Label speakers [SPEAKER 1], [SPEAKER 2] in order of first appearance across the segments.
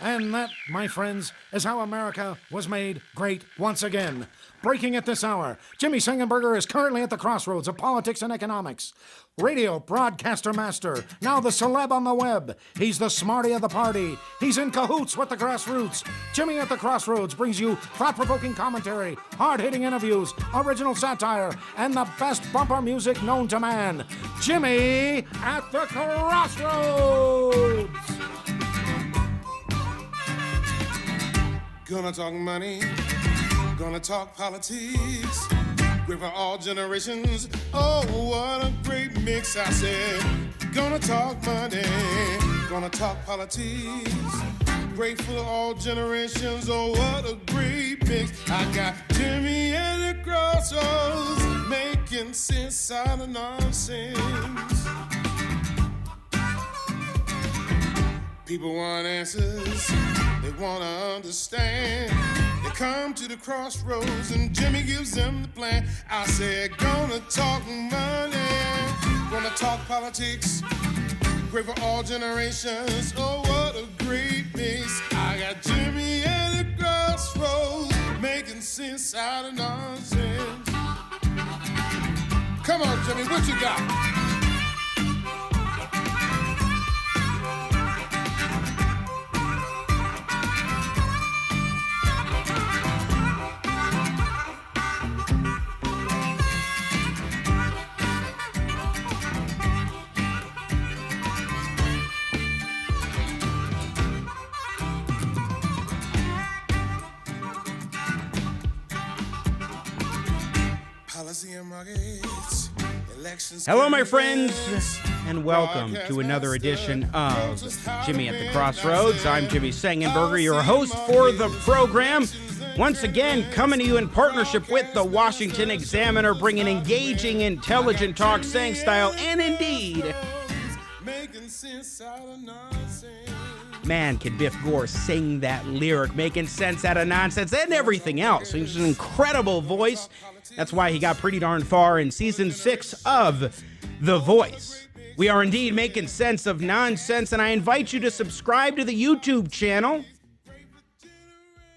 [SPEAKER 1] And that, my friends, is how America was made great once again. Breaking at this hour, Jimmy Sengenberger is currently at the crossroads of politics and economics. Radio broadcaster master, now the celeb on the web. He's the smarty of the party. He's in cahoots with the grassroots. Jimmy at the Crossroads brings you thought-provoking commentary, hard-hitting interviews, original satire, and the best bumper music known to man. Jimmy at the Crossroads!
[SPEAKER 2] Gonna talk money, gonna talk politics. Great for all generations. Oh, what a great mix, I said. Gonna talk money, gonna talk politics. Great for all generations. Oh, what a great mix. I got Jimmy at the Crossroads, making sense out of nonsense. People want answers, they want to understand. They come to the crossroads and Jimmy gives them the plan. I said, gonna talk money, gonna talk politics. Great for all generations. Oh, what a great mix. I got Jimmy at the crossroads, making sense out of nonsense. Come on, Jimmy, what you got?
[SPEAKER 3] Hello, my friends, and welcome to another edition of Jimmy at the Crossroads. I'm Jimmy Sengenberger, your host for the program. Once again, coming to you in partnership with the Washington Examiner, bringing engaging, intelligent talk, saying style, and indeed, man, can Biff Gore sing that lyric, making sense out of nonsense and everything else. He's an incredible voice. That's why he got pretty darn far in season 6 of The Voice. We are indeed making sense of nonsense, and I invite you to subscribe to the YouTube channel,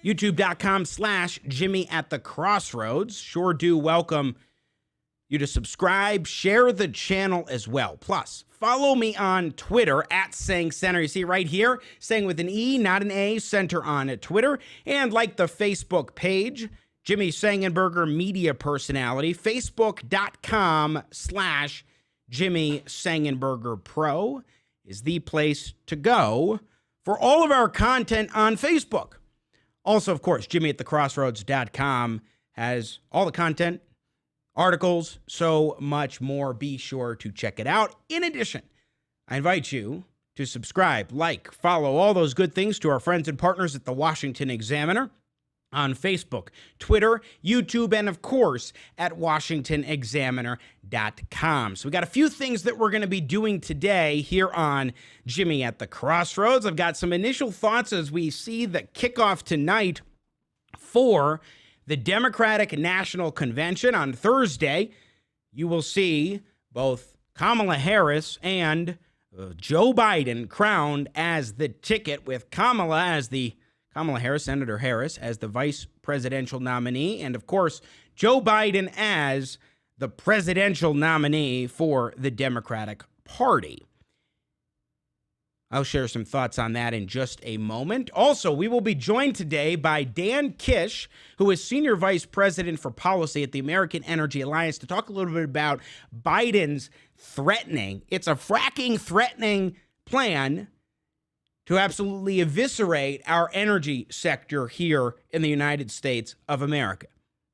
[SPEAKER 3] youtube.com/Jimmy at the Crossroads. Sure do welcome you to subscribe, share the channel as well. Plus, follow me on Twitter at Sang Center. You see right here, Sang with an E, not an A, Center on Twitter. And like the Facebook page, Jimmy Sengenberger Media Personality, facebook.com/Jimmy Sengenberger Pro is the place to go for all of our content on Facebook. Also, of course, jimmyatthecrossroads.com has all the content, articles, so much more. Be sure to check it out. In addition, I invite you to subscribe, like, follow, all those good things to our friends and partners at the Washington Examiner on Facebook, Twitter, YouTube, and of course at WashingtonExaminer.com. So we got a few things that we're going to be doing today here on Jimmy at the Crossroads. I've got some initial thoughts as we see the kickoff tonight for the Democratic National Convention on Thursday. You will see both Kamala Harris and Joe Biden crowned as the ticket, with Kamala Harris, Senator Harris, as the vice presidential nominee, and of course, Joe Biden as the presidential nominee for the Democratic Party. I'll share some thoughts on that in just a moment. Also, we will be joined today by Dan Kish, who is Senior Vice President for Policy at the American Energy Alliance, to talk a little bit about Biden's it's a fracking threatening plan to absolutely eviscerate our energy sector here in the United States of America.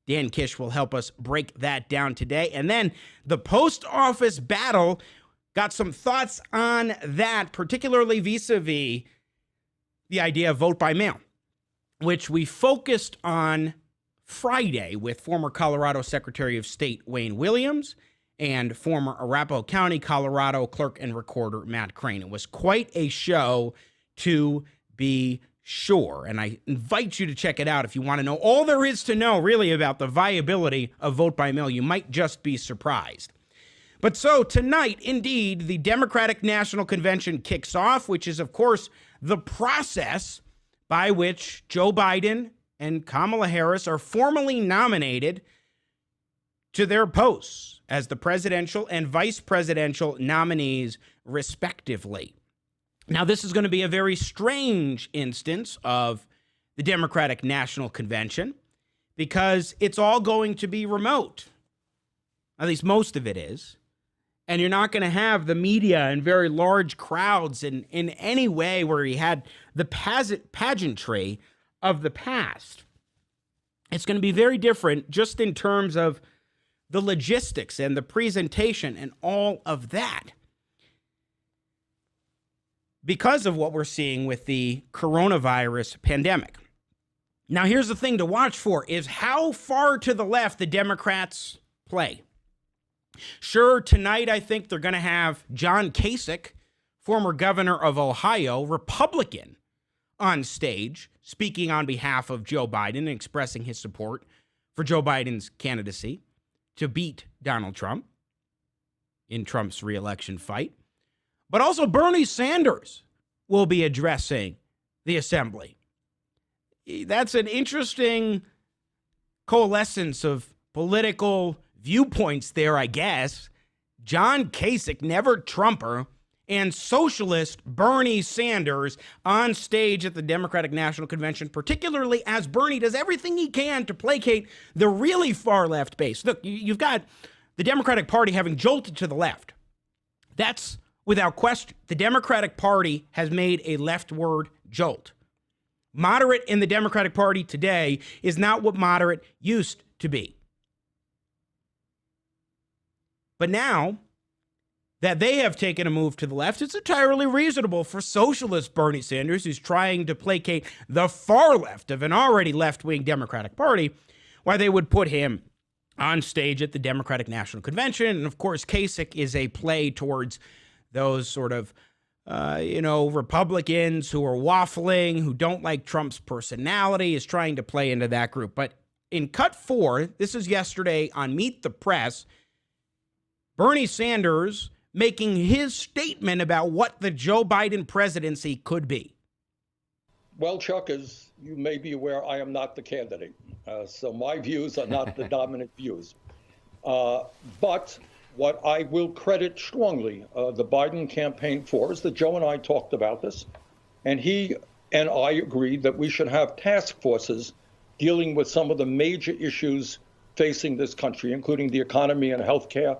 [SPEAKER 3] Dan Kish will help us break that down today. And then the post office battle, got some thoughts on that, particularly vis-a-vis the idea of vote by mail, which we focused on Friday with former Colorado Secretary of State Wayne Williams and former Arapahoe County, Colorado clerk and recorder Matt Crane. It was quite a show, to be sure. And I invite you to check it out if you want to know all there is to know really about the viability of vote by mail. You might just be surprised. But so tonight, indeed, the Democratic National Convention kicks off, which is, of course, the process by which Joe Biden and Kamala Harris are formally nominated to their posts as the presidential and vice presidential nominees, respectively. Now, this is going to be a very strange instance of the Democratic National Convention because it's all going to be remote. At least most of it is. And you're not going to have the media and very large crowds in any way where he had the pageantry of the past. It's going to be very different just in terms of the logistics and the presentation and all of that, because of what we're seeing with the coronavirus pandemic. Now, here's the thing to watch for is how far to the left the Democrats play. Sure, tonight I think they're going to have John Kasich, former governor of Ohio, Republican, on stage, speaking on behalf of Joe Biden and expressing his support for Joe Biden's candidacy to beat Donald Trump in Trump's reelection fight. But also Bernie Sanders will be addressing the assembly. That's an interesting coalescence of political viewpoints there, I guess. John Kasich, never Trumper, and socialist Bernie Sanders on stage at the Democratic National Convention, particularly as Bernie does everything he can to placate the really far left base. Look, you've got the Democratic Party having jolted to the left. That's without question. The Democratic Party has made a leftward jolt. Moderate in the Democratic Party today is not what moderate used to be. But now that they have taken a move to the left, it's entirely reasonable for socialist Bernie Sanders, who's trying to placate the far left of an already left-wing Democratic Party, why they would put him on stage at the Democratic National Convention. And of course, Kasich is a play towards those sort of, Republicans who are waffling, who don't like Trump's personality, is trying to play into that group. But in cut 4, this is yesterday on Meet the Press, Bernie Sanders making his statement about what the Joe Biden presidency could be.
[SPEAKER 4] Well, Chuck, as you may be aware, I am not the candidate. So my views are not the dominant views. But what I will credit strongly the Biden campaign for is that Joe and I talked about this, and he and I agreed that we should have task forces dealing with some of the major issues facing this country, including the economy and healthcare,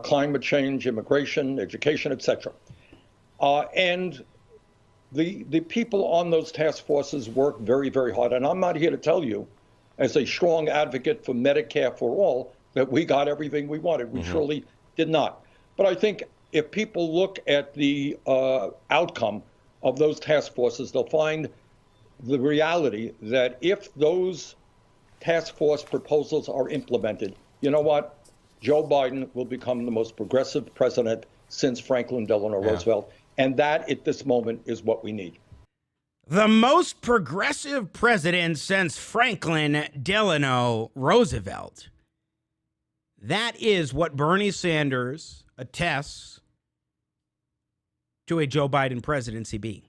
[SPEAKER 4] climate change, immigration, education, etc. And the people on those task forces work very, very hard. And I'm not here to tell you, as a strong advocate for Medicare for all, that we got everything we wanted. We surely did not. But I think if people look at the outcome of those task forces, they'll find the reality that if those task force proposals are implemented, you know what? Joe Biden will become the most progressive president since Franklin Delano Roosevelt. And that, at this moment, is what we need.
[SPEAKER 3] The most progressive president since Franklin Delano Roosevelt. That is what Bernie Sanders attests to a Joe Biden presidency being.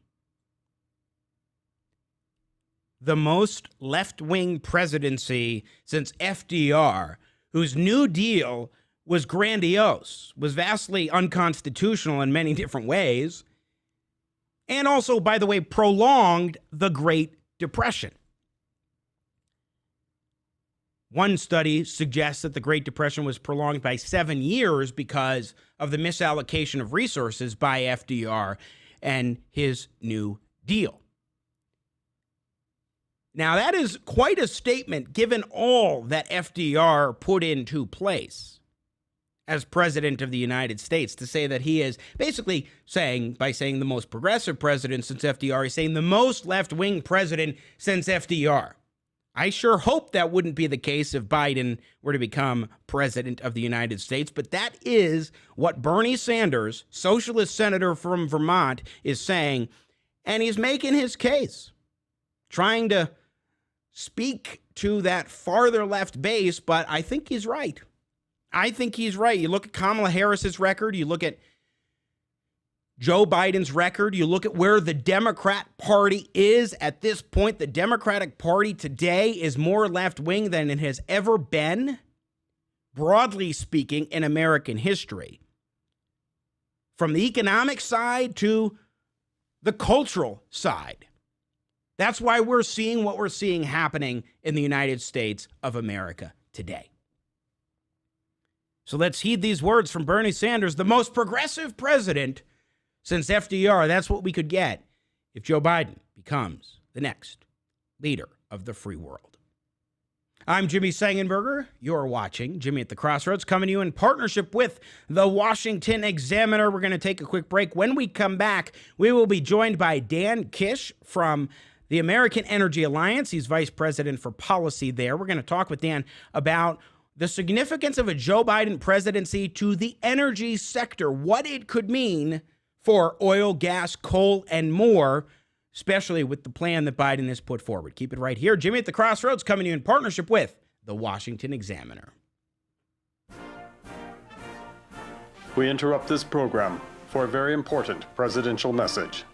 [SPEAKER 3] The most left-wing presidency since FDR, whose New Deal was grandiose, was vastly unconstitutional in many different ways, and also, by the way, prolonged the Great Depression. One study suggests that the Great Depression was prolonged by 7 years because of the misallocation of resources by FDR and his New Deal. Now, that is quite a statement given all that FDR put into place as president of the United States, to say that he is basically saying, by saying the most progressive president since FDR, he's saying the most left-wing president since FDR. I sure hope that wouldn't be the case if Biden were to become president of the United States, but that is what Bernie Sanders, socialist senator from Vermont, is saying, and he's making his case, trying to speak to that farther left base, but I think he's right. I think he's right. You look at Kamala Harris's record, you look at Joe Biden's record, you look at where the Democrat Party is at this point. The Democratic Party today is more left-wing than it has ever been, broadly speaking, in American history. From the economic side to the cultural side. That's why we're seeing what we're seeing happening in the United States of America today. So let's heed these words from Bernie Sanders, the most progressive president since FDR. That's what we could get if Joe Biden becomes the next leader of the free world. I'm Jimmy Sengenberger. You're watching Jimmy at the Crossroads, coming to you in partnership with the Washington Examiner. We're going to take a quick break. When we come back, we will be joined by Dan Kish from the American Energy Alliance. He's vice president for policy there. We're going to talk with Dan about the significance of a Joe Biden presidency to the energy sector, what it could mean for oil, gas, coal, and more, especially with the plan that Biden has put forward. Keep it right here. Jimmy at the Crossroads, coming to you in partnership with the Washington Examiner.
[SPEAKER 5] We interrupt this program for a very important presidential message.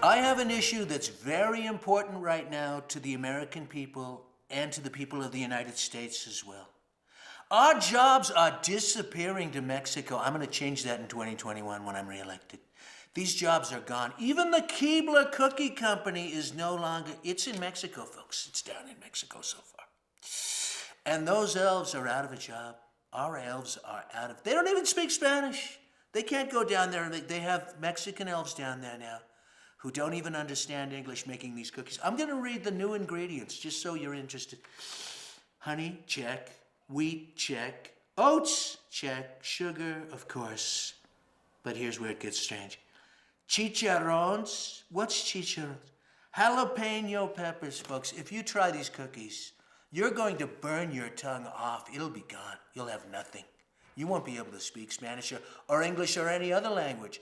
[SPEAKER 6] I have an issue that's very important right now to the American people and to the people of the United States as well. Our jobs are disappearing to Mexico. I'm going to change that in 2021 when I'm reelected. These jobs are gone. Even the Keebler Cookie Company is no longer, it's in Mexico, folks. It's down in Mexico so far. And those elves are out of a job. Our elves are out of, they don't even speak Spanish. They can't go down there, and they have Mexican elves down there now who don't even understand English making these cookies. I'm going to read the new ingredients just so you're interested. Honey, check. Wheat, check. Oats, check. Sugar, of course. But here's where it gets strange. Chicharrones. What's chicharrones? Jalapeno peppers, folks. If you try these cookies, you're going to burn your tongue off. It'll be gone. You'll have nothing. You won't be able to speak Spanish or English or any other language.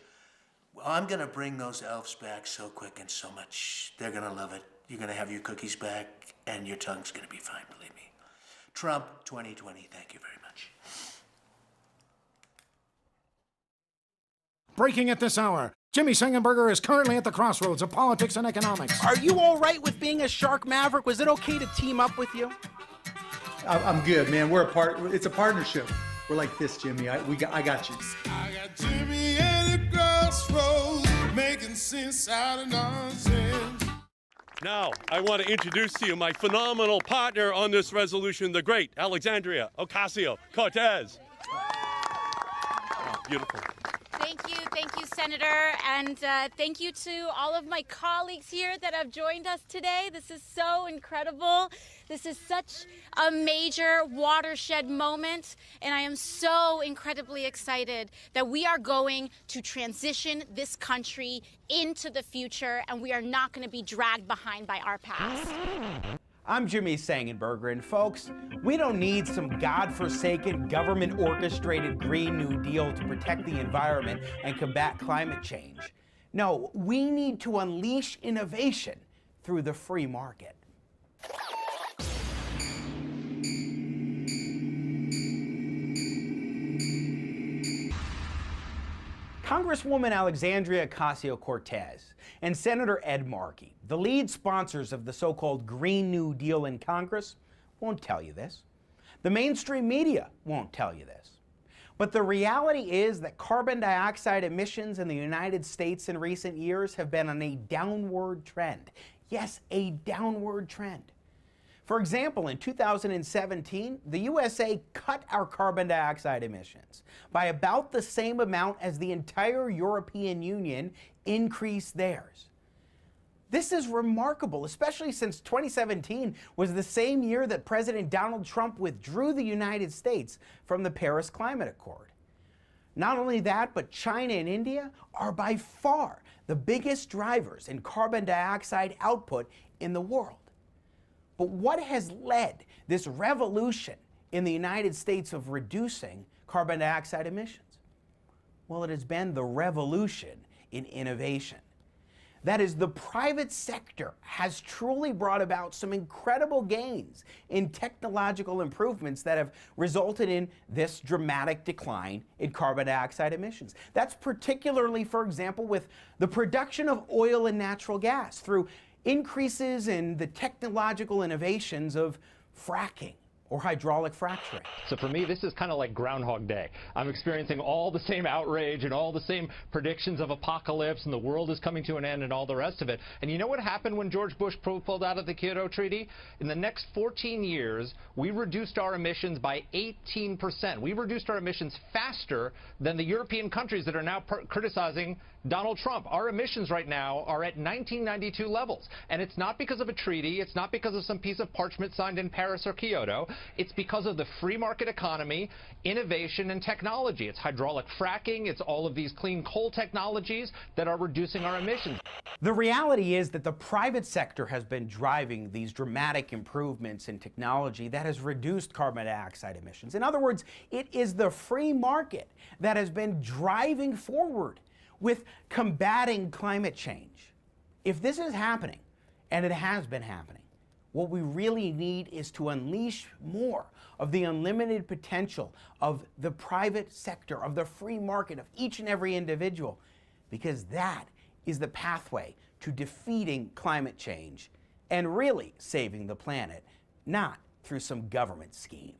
[SPEAKER 6] I'm going to bring those elves back so quick and so much. They're going to love it. You're going to have your cookies back, and your tongue's going to be fine, believe me. Trump 2020, thank you very much.
[SPEAKER 1] Breaking at this hour, Jimmy Sengenberger is currently at the crossroads of politics and economics.
[SPEAKER 3] Are you all right with being a shark maverick? Was it okay to team up with you?
[SPEAKER 7] I'm good, man. We're a part. It's a partnership. We're like this, Jimmy. I got you.
[SPEAKER 2] I got Jimmy at the crossroads, making sense out of nonsense.
[SPEAKER 8] Now, I want to introduce to you my phenomenal partner on this resolution, the great Alexandria Ocasio-Cortez. Oh, beautiful.
[SPEAKER 9] Thank you, Senator, and thank you to all of my colleagues here that have joined us today. This is so incredible. This is such a major watershed moment, and I am so incredibly excited that we are going to transition this country into the future, and we are not going to be dragged behind by our past.
[SPEAKER 3] I'm Jimmy Sengenberger, and folks, we don't need some godforsaken, government-orchestrated Green New Deal to protect the environment and combat climate change. No, we need to unleash innovation through the free market. Congresswoman Alexandria Ocasio-Cortez and Senator Ed Markey, the lead sponsors of the so-called Green New Deal in Congress, won't tell you this. The mainstream media won't tell you this. But the reality is that carbon dioxide emissions in the United States in recent years have been on a downward trend. Yes, a downward trend. For example, in 2017, the USA cut our carbon dioxide emissions by about the same amount as the entire European Union increased theirs. This is remarkable, especially since 2017 was the same year that President Donald Trump withdrew the United States from the Paris Climate Accord. Not only that, but China and India are by far the biggest drivers in carbon dioxide output in the world. But what has led this revolution in the United States of reducing carbon dioxide emissions? Well, it has been the revolution in innovation. That is, the private sector has truly brought about some incredible gains in technological improvements that have resulted in this dramatic decline in carbon dioxide emissions. That's particularly, for example, with the production of oil and natural gas through increases in the technological innovations of fracking or hydraulic fracturing.
[SPEAKER 10] So for me, this is kind of like Groundhog Day. I'm experiencing all the same outrage and all the same predictions of apocalypse and the world is coming to an end and all the rest of it. And you know what happened when George Bush pulled out of the Kyoto Treaty? In the next 14 years, we reduced our emissions by 18%. We reduced our emissions faster than the European countries that are now criticizing Donald Trump. Our emissions right now are at 1992 levels. And it's not because of a treaty. It's not because of some piece of parchment signed in Paris or Kyoto. It's because of the free market economy, innovation, and technology. It's hydraulic fracking. It's all of these clean coal technologies that are reducing our emissions.
[SPEAKER 3] The reality is that the private sector has been driving these dramatic improvements in technology that has reduced carbon dioxide emissions. In other words, it is the free market that has been driving forward with combating climate change. If this is happening, and it has been happening, what we really need is to unleash more of the unlimited potential of the private sector, of the free market, of each and every individual, because that is the pathway to defeating climate change and really saving the planet, not through some government scheme.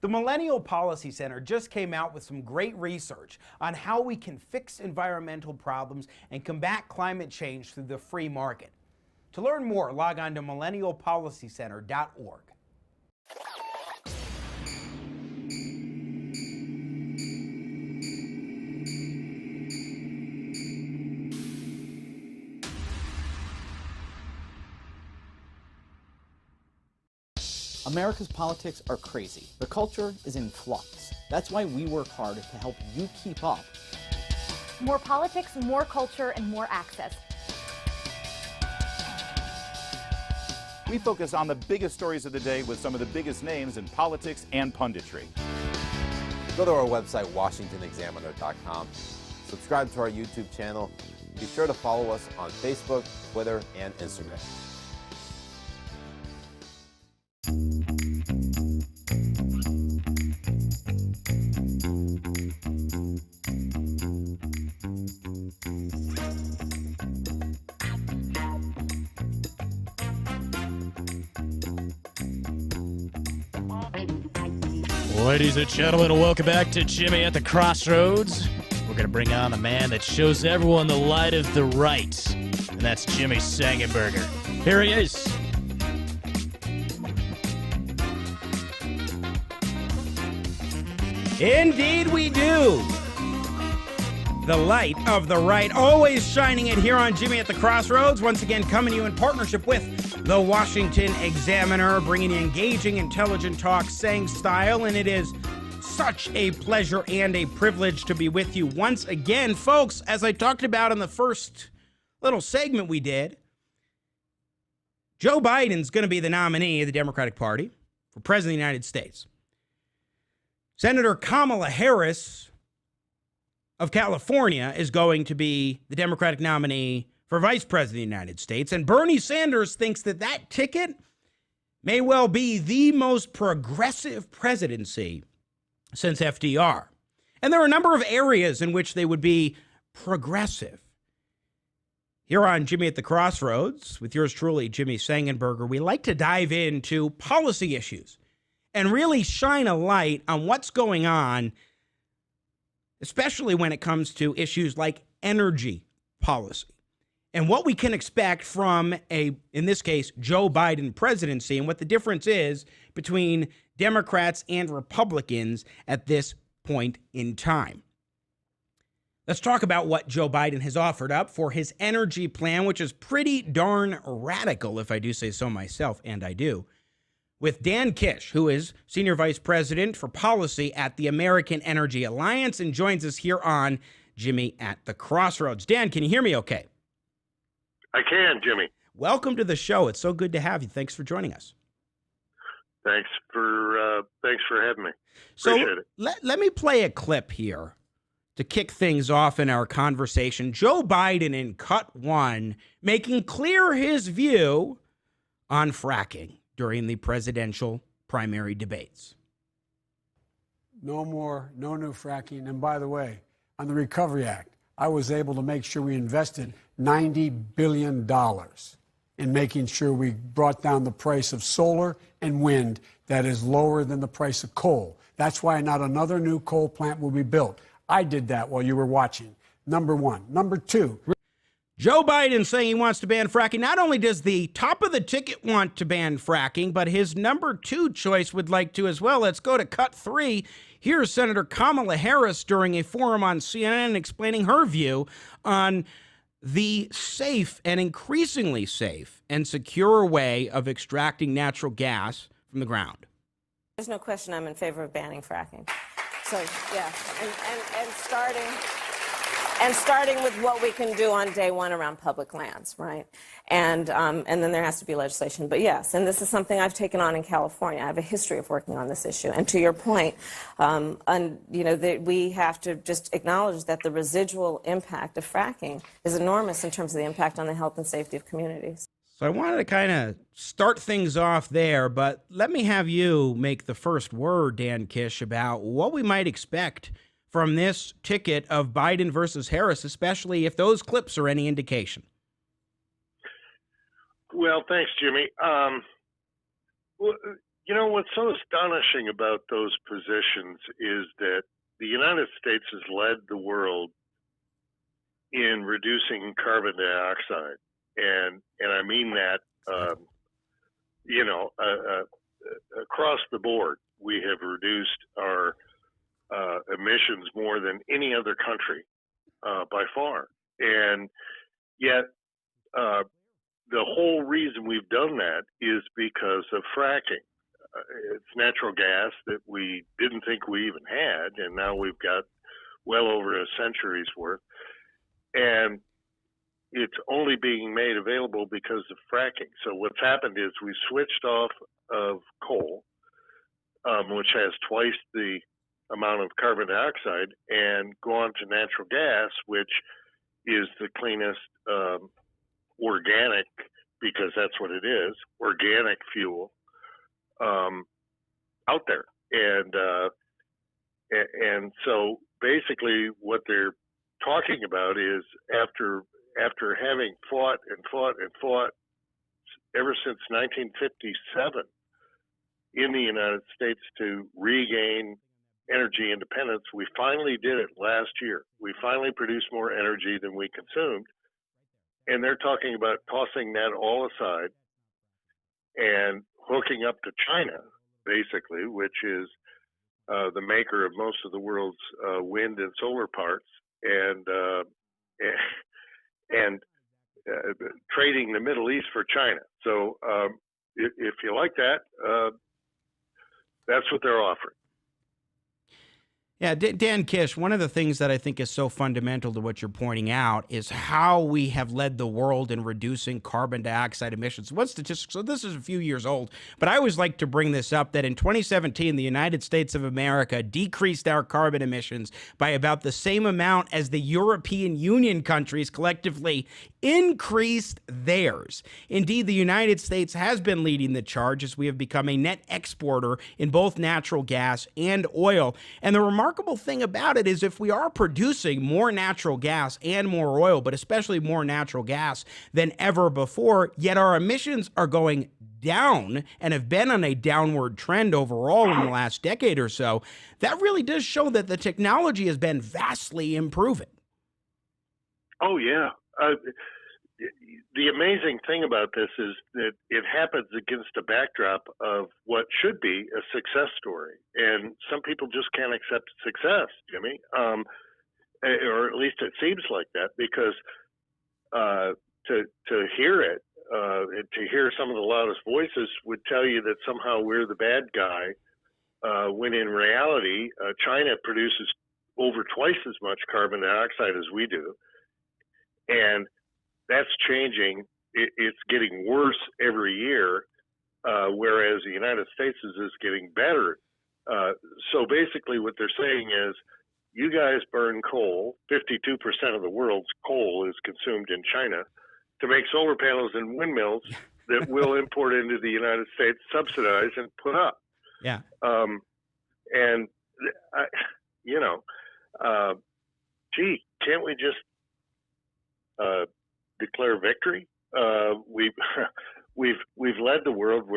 [SPEAKER 3] The Millennial Policy Center just came out with some great research on how we can fix environmental problems and combat climate change through the free market. To learn more, log on to millennialpolicycenter.org.
[SPEAKER 11] America's politics are crazy. The culture is in flux. That's why we work hard to help you keep up.
[SPEAKER 12] More politics, more culture, and more access.
[SPEAKER 13] We focus on the biggest stories of the day with some of the biggest names in politics and punditry.
[SPEAKER 14] Go to our website, WashingtonExaminer.com. Subscribe to our YouTube channel. Be sure to follow us on Facebook, Twitter, and Instagram.
[SPEAKER 15] Ladies and gentlemen, welcome back to Jimmy at the Crossroads. We're going to bring on a man that shows everyone the light of the right, and that's Jimmy Sengenberger. Here he is.
[SPEAKER 3] Indeed we do. The light of the right, always shining it here on Jimmy at the Crossroads. Once again, coming to you in partnership with the Washington Examiner, bringing you engaging, intelligent talk, saying style, and it is such a pleasure and a privilege to be with you once again. Folks, as I talked about in the first little segment we did, Joe Biden's going to be the nominee of the Democratic Party for President of the United States. Senator Kamala Harris of California is going to be the Democratic nominee for Vice President of the United States. And Bernie Sanders thinks that that ticket may well be the most progressive presidency since FDR. And there are a number of areas in which they would be progressive. Here on Jimmy at the Crossroads, with yours truly, Jimmy Sengenberger, we like to dive into policy issues and really shine a light on what's going on, especially when it comes to issues like energy policy and what we can expect from in this case, Joe Biden presidency, and what the difference is between Democrats and Republicans at this point in time. Let's talk about what Joe Biden has offered up for his energy plan, which is pretty darn radical, if I do say so myself, and I do, with Dan Kish, who is Senior Vice President for Policy at the American Energy Alliance and joins us here on Jimmy at the Crossroads. Dan, can you hear me okay?
[SPEAKER 16] I can, Jimmy.
[SPEAKER 3] Welcome to the show. It's so good to have you. Thanks for joining us.
[SPEAKER 16] Thanks for having me.
[SPEAKER 3] So
[SPEAKER 16] Appreciate it.
[SPEAKER 3] Let me play a clip here to kick things off in our conversation, Joe Biden in cut one, making clear his view on fracking during the presidential primary debates.
[SPEAKER 17] No new fracking. And by the way, on the Recovery Act, I was able to make sure we invested $90 billion in making sure we brought down the price of solar and wind that is lower than the price of coal. That's why not another new coal plant will be built. I did that while you were watching. Number one. Number two.
[SPEAKER 3] Joe Biden saying he wants to ban fracking. Not only does the top of the ticket want to ban fracking, but his number two choice would like to as well. Let's go to cut three. Here's Senator Kamala Harris during a forum on CNN explaining her view on the safe and increasingly safe and secure way of extracting natural gas from the ground.
[SPEAKER 18] There's no question I'm in favor of banning fracking. So, yeah, and starting with what we can do on day one around public lands, right? And then there has to be legislation. But yes, and this is something I've taken on in California. I have a history of working on this issue. And to your point, we have to just acknowledge that the residual impact of fracking is enormous in terms of the impact on the health and safety of communities.
[SPEAKER 3] So I wanted to kind of start things off there, but let me have you make the first word, Dan Kish, about what we might expect from this ticket of Biden versus Harris, especially if those clips are any indication.
[SPEAKER 16] Well, thanks, Jimmy. You know, what's so astonishing about those positions is that the United States has led the world in reducing carbon dioxide. And I mean that, across the board, we have reduced our emissions more than any other country by far. And yet, the whole reason we've done that is because of fracking. It's natural gas that we didn't think we even had, and now we've got well over a century's worth. And it's only being made available because of fracking. So what's happened is we switched off of coal, which has twice the amount of carbon dioxide, and gone to natural gas, which is the cleanest organic, because that's what it is, organic fuel out there. And so basically what they're talking about is after having fought ever since 1957 in the United States to regain energy independence, we finally did it last year. We finally produced more energy than we consumed. And they're talking about tossing that all aside and hooking up to China, basically, which is the maker of most of the world's wind and solar parts, and trading the Middle East for China. So if you like that, that's what they're offering.
[SPEAKER 3] Yeah, Dan Kish, one of the things that I think is so fundamental to what you're pointing out is how we have led the world in reducing carbon dioxide emissions. One statistic, so this is a few years old, but I always like to bring this up, that in 2017, the United States of America decreased our carbon emissions by about the same amount as the European Union countries collectively increased theirs. Indeed, the United States has been leading the charge as we have become a net exporter in both natural gas and oil. And the remarkable thing about it is if we are producing more natural gas and more oil, but especially more natural gas than ever before, yet our emissions are going down and have been on a downward trend overall in the last decade or so, that really does show that the technology has been vastly improving.
[SPEAKER 16] Oh, yeah. The amazing thing about this is that it happens against a backdrop of what should be a success story. And some people just can't accept success, Jimmy, or at least it seems like that, because to hear it, to hear some of the loudest voices would tell you that somehow we're the bad guy, when in reality, China produces over twice as much carbon dioxide as we do. And that's changing. It's getting worse every year, whereas the United States is getting better. So basically what they're saying is you guys burn coal. 52% of the world's coal is consumed in China to make solar panels and windmills that we'll import into the United States, subsidize and put up.
[SPEAKER 3] Yeah.
[SPEAKER 16] And gee, can't we just declare victory? We've led the world.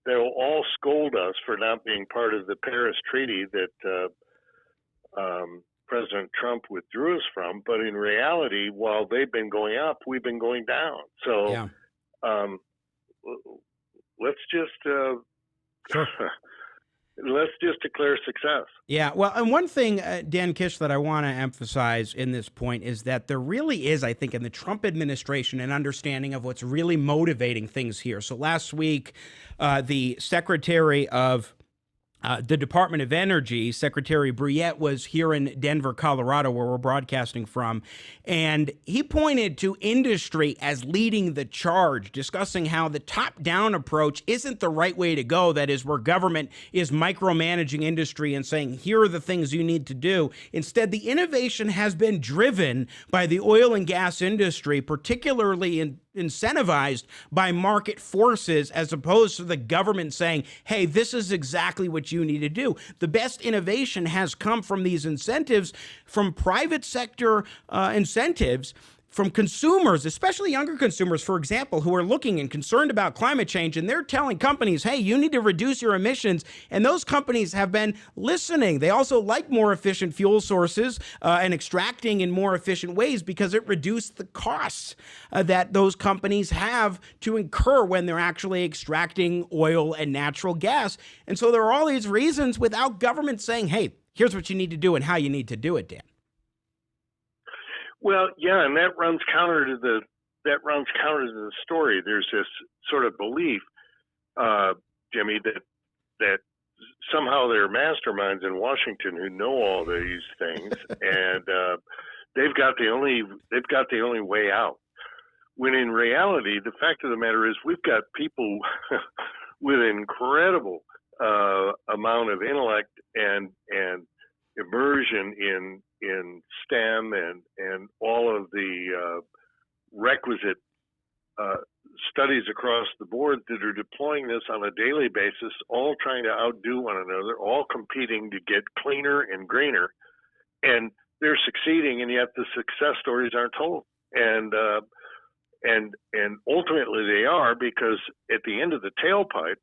[SPEAKER 16] They'll all scold us for not being part of the Paris Treaty that President Trump withdrew us from. But in reality, while they've been going up, we've been going down. So let's just let's just declare success.
[SPEAKER 3] Yeah, well, and one thing, Dan Kish, that I want to emphasize in this point is that there really is, I think, in the Trump administration, an understanding of what's really motivating things here. So last week, the Secretary of the Department of Energy, Secretary Brouillette, was here in Denver, Colorado, where we're broadcasting from, and he pointed to industry as leading the charge, discussing how the top-down approach isn't the right way to go. That is, where government is micromanaging industry and saying, here are the things you need to do. Instead, the innovation has been driven by the oil and gas industry, particularly incentivized by market forces, as opposed to the government saying, hey, this is exactly what you need to do. The best innovation has come from these incentives, from private sector incentives, from consumers, especially younger consumers, for example, who are looking and concerned about climate change, and they're telling companies, hey, you need to reduce your emissions, and those companies have been listening. They also like more efficient fuel sources and extracting in more efficient ways because it reduced the costs that those companies have to incur when they're actually extracting oil and natural gas. And so there are all these reasons without government saying, hey, here's what you need to do and how you need to do it, Dan.
[SPEAKER 16] Well, yeah, and that runs counter to the story. There's this sort of belief, Jimmy, that somehow there are masterminds in Washington who know all these things, and they've got the only way out. When in reality, the fact of the matter is, we've got people with an incredible amount of intellect and immersion in STEM and all of the requisite studies across the board that are deploying this on a daily basis, all trying to outdo one another, all competing to get cleaner and greener, and they're succeeding, and yet the success stories aren't told. And ultimately they are, because at the end of the tailpipe,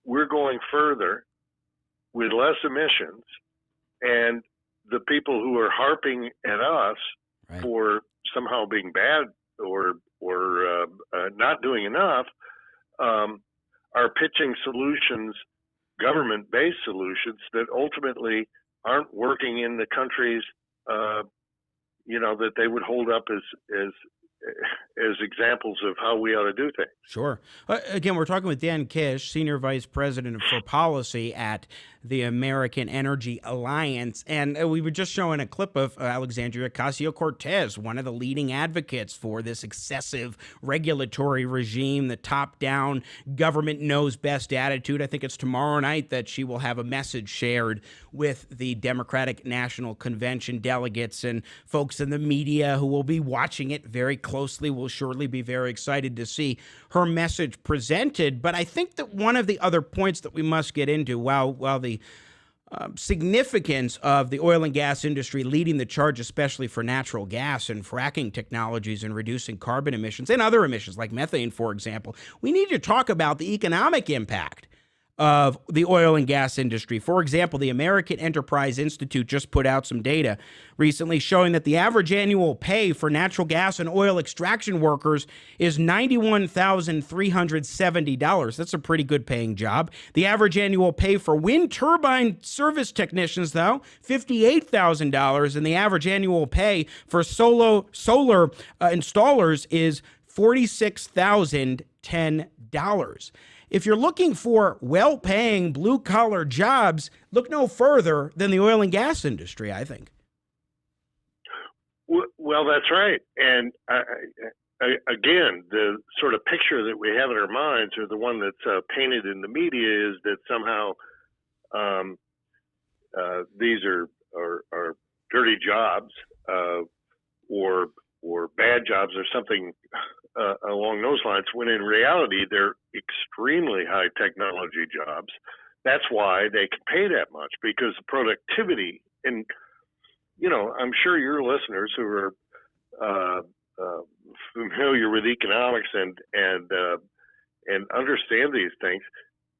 [SPEAKER 16] we're going further with less emissions, and the people who are harping at us for somehow being bad or not doing enough are pitching solutions, government-based solutions, that ultimately aren't working in the countries that they would hold up as examples of how we ought to do things.
[SPEAKER 3] Sure. Again, we're talking with Dan Kish, Senior Vice President for Policy at the American Energy Alliance. And we were just showing a clip of Alexandria Ocasio-Cortez, one of the leading advocates for this excessive regulatory regime, the top-down, government knows best attitude. I think it's tomorrow night that she will have a message shared with the Democratic National Convention delegates, and folks in the media who will be watching it very closely will surely be very excited to see her message presented. But I think that one of the other points that we must get into, while the significance of the oil and gas industry leading the charge, especially for natural gas and fracking technologies and reducing carbon emissions and other emissions like methane, for example, we need to talk about the economic impact of the oil and gas industry. For example, the American Enterprise Institute just put out some data recently showing that the average annual pay for natural gas and oil extraction workers is $91,370. That's a pretty good paying job. The average annual pay for wind turbine service technicians, though, $58,000, and the average annual pay for solar installers is $46,010. If you're looking for well-paying, blue-collar jobs, look no further than the oil and gas industry, I think.
[SPEAKER 16] Well, that's right. And again, the sort of picture that we have in our minds, or the one that's painted in the media, is that somehow these are are dirty jobs or bad jobs or something along those lines, when in reality they're extremely high technology jobs. That's why they can pay that much, because the productivity, and I'm sure your listeners who are familiar with economics and understand these things,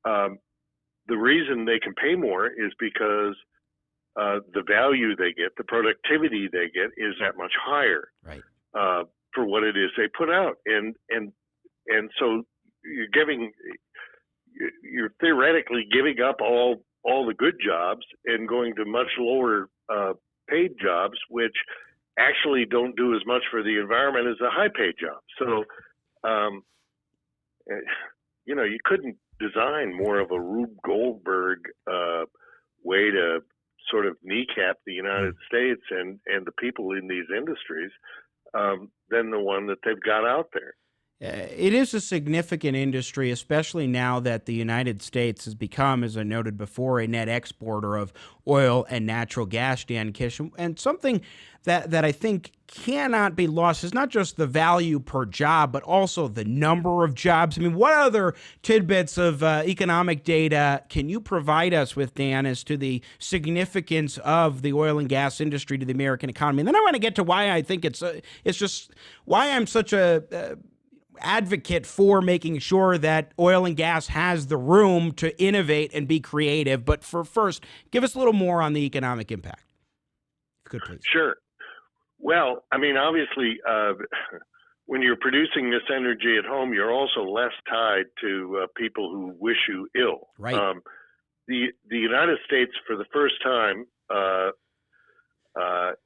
[SPEAKER 16] the reason they can pay more is because the value they get, the productivity they get, is that much higher,
[SPEAKER 3] right?
[SPEAKER 16] For what it is they put out, and so you're theoretically giving up all the good jobs and going to much lower paid jobs, which actually don't do as much for the environment as a high paid job. So, you couldn't design more of a Rube Goldberg way to sort of kneecap the United States and the people in these industries than the one that they've got out there.
[SPEAKER 3] It is a significant industry, especially now that the United States has become, as I noted before, a net exporter of oil and natural gas, Dan Kish. And something that I think cannot be lost is not just the value per job, but also the number of jobs. I mean, what other tidbits of economic data can you provide us with, Dan, as to the significance of the oil and gas industry to the American economy? And then I want to get to why I think it's just why I'm such a advocate for making sure that oil and gas has the room to innovate and be creative. But first, give us a little more on the economic impact, if you could, please.
[SPEAKER 16] Sure. Well, I mean, obviously, when you're producing this energy at home, you're also less tied to people who wish you ill.
[SPEAKER 3] Right.
[SPEAKER 16] The United States, for the first time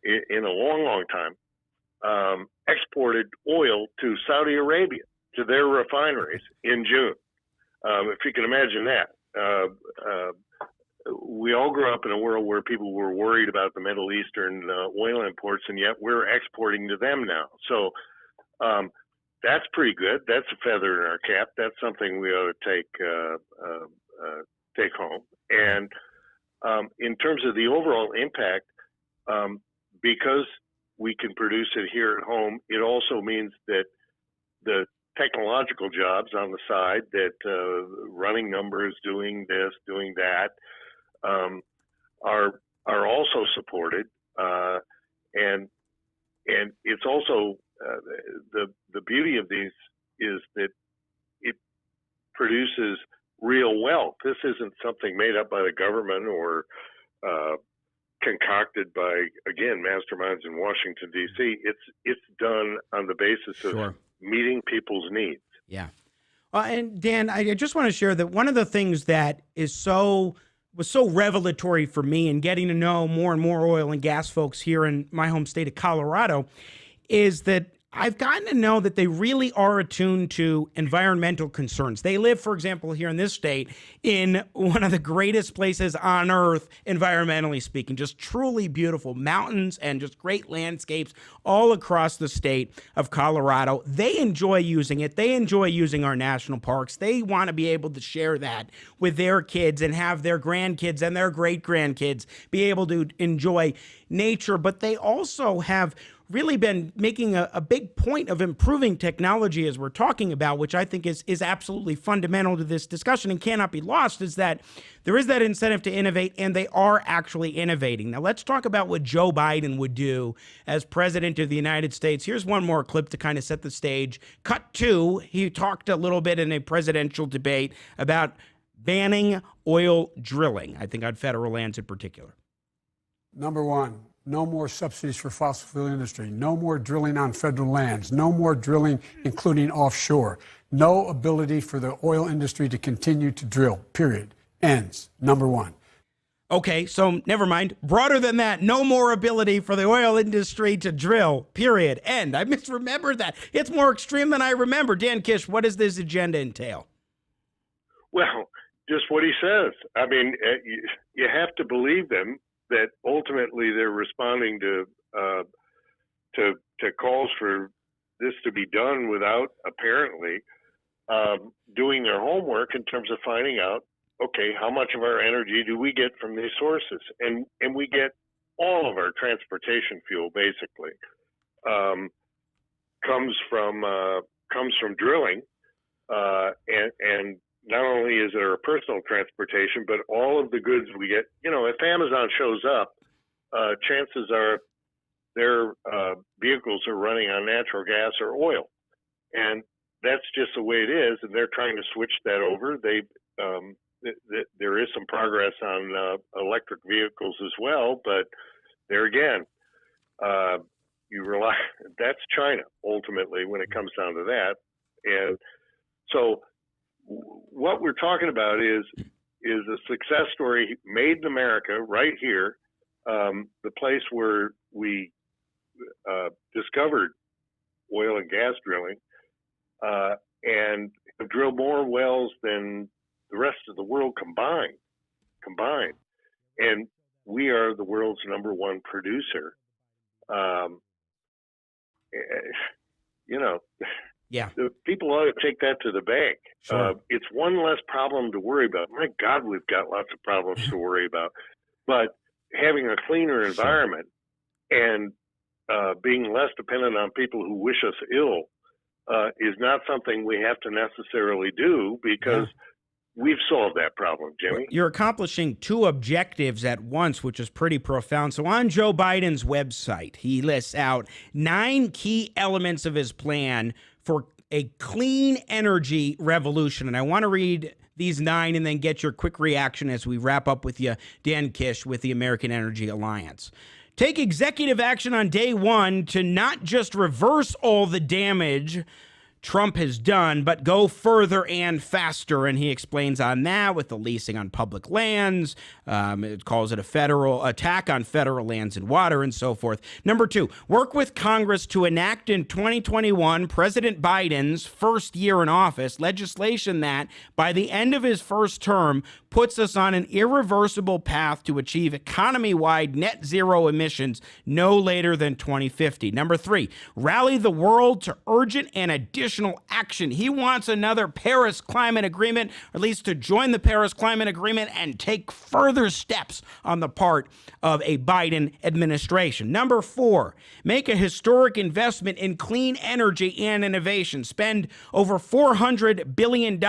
[SPEAKER 16] in a long, long time, exported oil to Saudi Arabia, to their refineries in June. If you can imagine that. We all grew up in a world where people were worried about the Middle Eastern oil imports, and yet we're exporting to them now. So that's pretty good. That's a feather in our cap. That's something we ought to take home. And in terms of the overall impact, because we can produce it here at home, it also means that the technological jobs on the side, that running numbers, doing this, doing that, are also supported, and it's also the beauty of these is that it produces real wealth. This isn't something made up by the government or concocted by, again, masterminds in Washington, D.C. It's done on the basis of meeting people's needs.
[SPEAKER 3] Yeah. And Dan, I just want to share that one of the things that was so revelatory for me in getting to know more and more oil and gas folks here in my home state of Colorado is that I've gotten to know that they really are attuned to environmental concerns. They live, for example, here in this state, in one of the greatest places on earth, environmentally speaking, just truly beautiful mountains and just great landscapes all across the state of Colorado. They enjoy using it. They enjoy using our national parks. They want to be able to share that with their kids and have their grandkids and their great-grandkids be able to enjoy nature. But they also have really been making a big point of improving technology, as we're talking about, which I think is absolutely fundamental to this discussion and cannot be lost, is that there is that incentive to innovate, and they are actually innovating. Now, let's talk about what Joe Biden would do as president of the United States. Here's one more clip to kind of set the stage. Cut 2, he talked a little bit in a presidential debate about banning oil drilling, I think on federal lands in particular.
[SPEAKER 17] Number one, no more subsidies for fossil fuel industry. No more drilling on federal lands. No more drilling, including offshore. No ability for the oil industry to continue to drill, period. Ends. Number one.
[SPEAKER 3] Okay, so never mind. Broader than that, no more ability for the oil industry to drill, period. End. I misremembered that. It's more extreme than I remember. Dan Kish, what does this agenda entail?
[SPEAKER 16] Well, just what he says. I mean, you have to believe them that ultimately they're responding to calls for this to be done without apparently doing their homework in terms of finding out, okay, how much of our energy do we get from these sources? And we get all of our transportation fuel basically comes from drilling, and not only is it our personal transportation, but all of the goods we get. You know, if Amazon shows up, chances are their vehicles are running on natural gas or oil, and that's just the way it is. And they're trying to switch that over. There is some progress on electric vehicles as well, but there again, that's China ultimately when it comes down to that. And so what we're talking about is a success story made in America right here, the place where we discovered oil and gas drilling, and have drilled more wells than the rest of the world combined. And we are the world's #1 producer. You know,
[SPEAKER 3] yeah,
[SPEAKER 16] people ought to take that to the bank.
[SPEAKER 3] Sure.
[SPEAKER 16] It's one less problem to worry about. My God, we've got lots of problems to worry about. But having a cleaner environment and being less dependent on people who wish us ill is not something we have to necessarily do, because we've solved that problem, Jimmy.
[SPEAKER 3] You're accomplishing two objectives at once, which is pretty profound. So on Joe Biden's website, he lists out 9 key elements of his plan for a clean energy revolution. And I want to read these 9 and then get your quick reaction as we wrap up with you, Dan Kish, with the American Energy Alliance. Take executive action on day 1 to not just reverse all the damage Trump has done, but go further and faster. And he explains on that with the leasing on public lands. It calls it a federal attack on federal lands and water and so forth. Number 2, work with Congress to enact in 2021, President Biden's first year in office, legislation that by the end of his first term puts us on an irreversible path to achieve economy-wide net zero emissions no later than 2050. Number 3, rally the world to urgent and additional action. He wants another Paris Climate Agreement, or at least to join the Paris Climate Agreement and take further steps on the part of a Biden administration. Number 4, make a historic investment in clean energy and innovation. Spend over $400 billion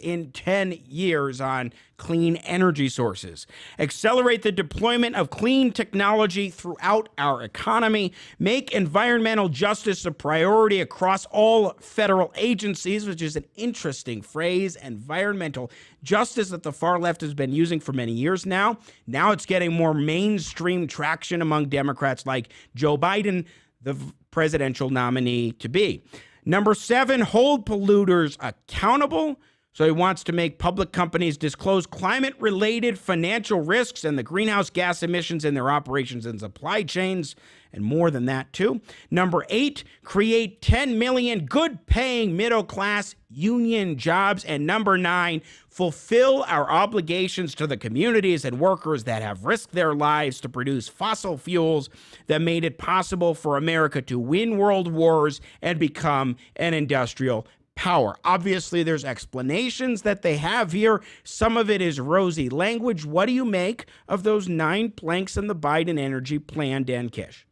[SPEAKER 3] in 10 years on clean energy sources. Accelerate the deployment of clean technology throughout our economy. Make environmental justice a priority across all federal agencies, which is an interesting phrase, environmental justice, that the far left has been using for many years now. Now it's getting more mainstream traction among Democrats like Joe Biden, the presidential nominee to be. Number 7, hold polluters accountable. So he wants to make public companies disclose climate-related financial risks and the greenhouse gas emissions in their operations and supply chains, and more than that, too. Number 8, create 10 million good-paying middle-class union jobs. And number 9, fulfill our obligations to the communities and workers that have risked their lives to produce fossil fuels that made it possible for America to win world wars and become an industrial power. Obviously, there's explanations that they have here. Some of it is rosy language. What do you make of those 9 planks in the Biden energy plan, Dan Kish?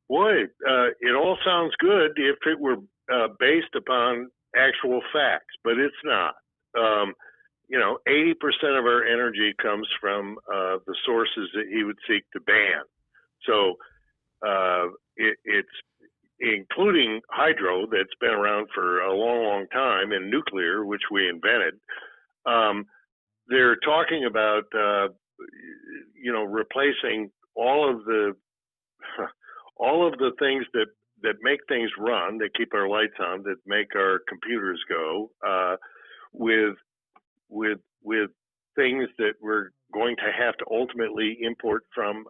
[SPEAKER 16] Boy, it all sounds good if it were based upon actual facts, but it's not. 80% of our energy comes from the sources that he would seek to ban. So it's including hydro that's been around for a long, long time, and nuclear, which we invented. They're talking about, replacing all of the things that make things run, that keep our lights on, that make our computers go, with things that we're going to have to ultimately import from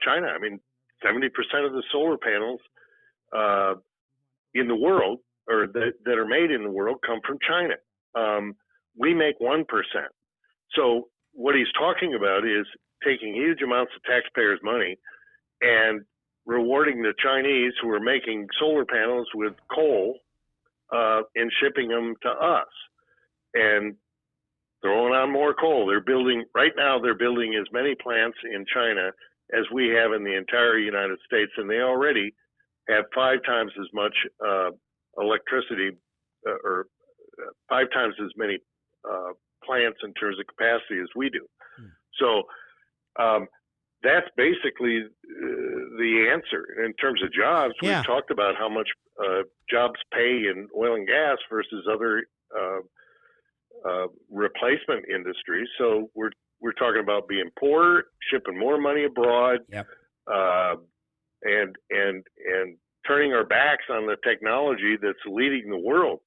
[SPEAKER 16] China. I mean, 70% of the solar panels in the world, or that are made in the world, come from China. We make 1%. So what he's talking about is taking huge amounts of taxpayers' money and rewarding the Chinese who are making solar panels with coal and shipping them to us. And throwing on more coal. They're building as many plants in China as we have in the entire United States, and they already have 5 times as much electricity or 5 times as many plants in terms of capacity as we do. So that's basically the answer. In terms of jobs, we've talked about how much jobs pay in oil and gas versus other replacement industries. So we're talking about being poorer, shipping more money abroad, and turning our backs on the technology that's leading the world,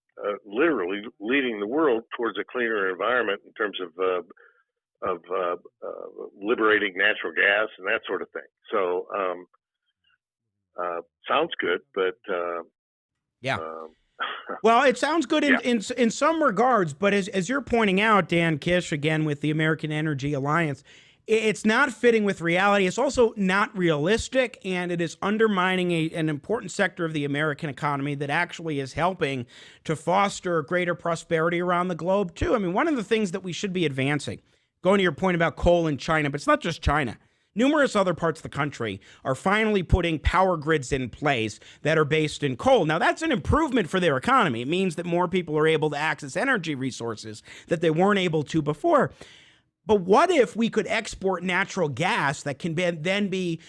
[SPEAKER 16] literally leading the world towards a cleaner environment in terms of liberating natural gas and that sort of thing. So sounds good, but
[SPEAKER 3] well, it sounds good in some regards, but as you're pointing out, Dan Kish, again with the American Energy Alliance, it's not fitting with reality. It's also not realistic, and it is undermining an important sector of the American economy that actually is helping to foster greater prosperity around the globe, too. I mean, one of the things that we should be advancing, going to your point about coal in China, but it's not just China. Numerous other parts of the country are finally putting power grids in place that are based in coal. Now, that's an improvement for their economy. It means that more people are able to access energy resources that they weren't able to before. But what if we could export natural gas that can then be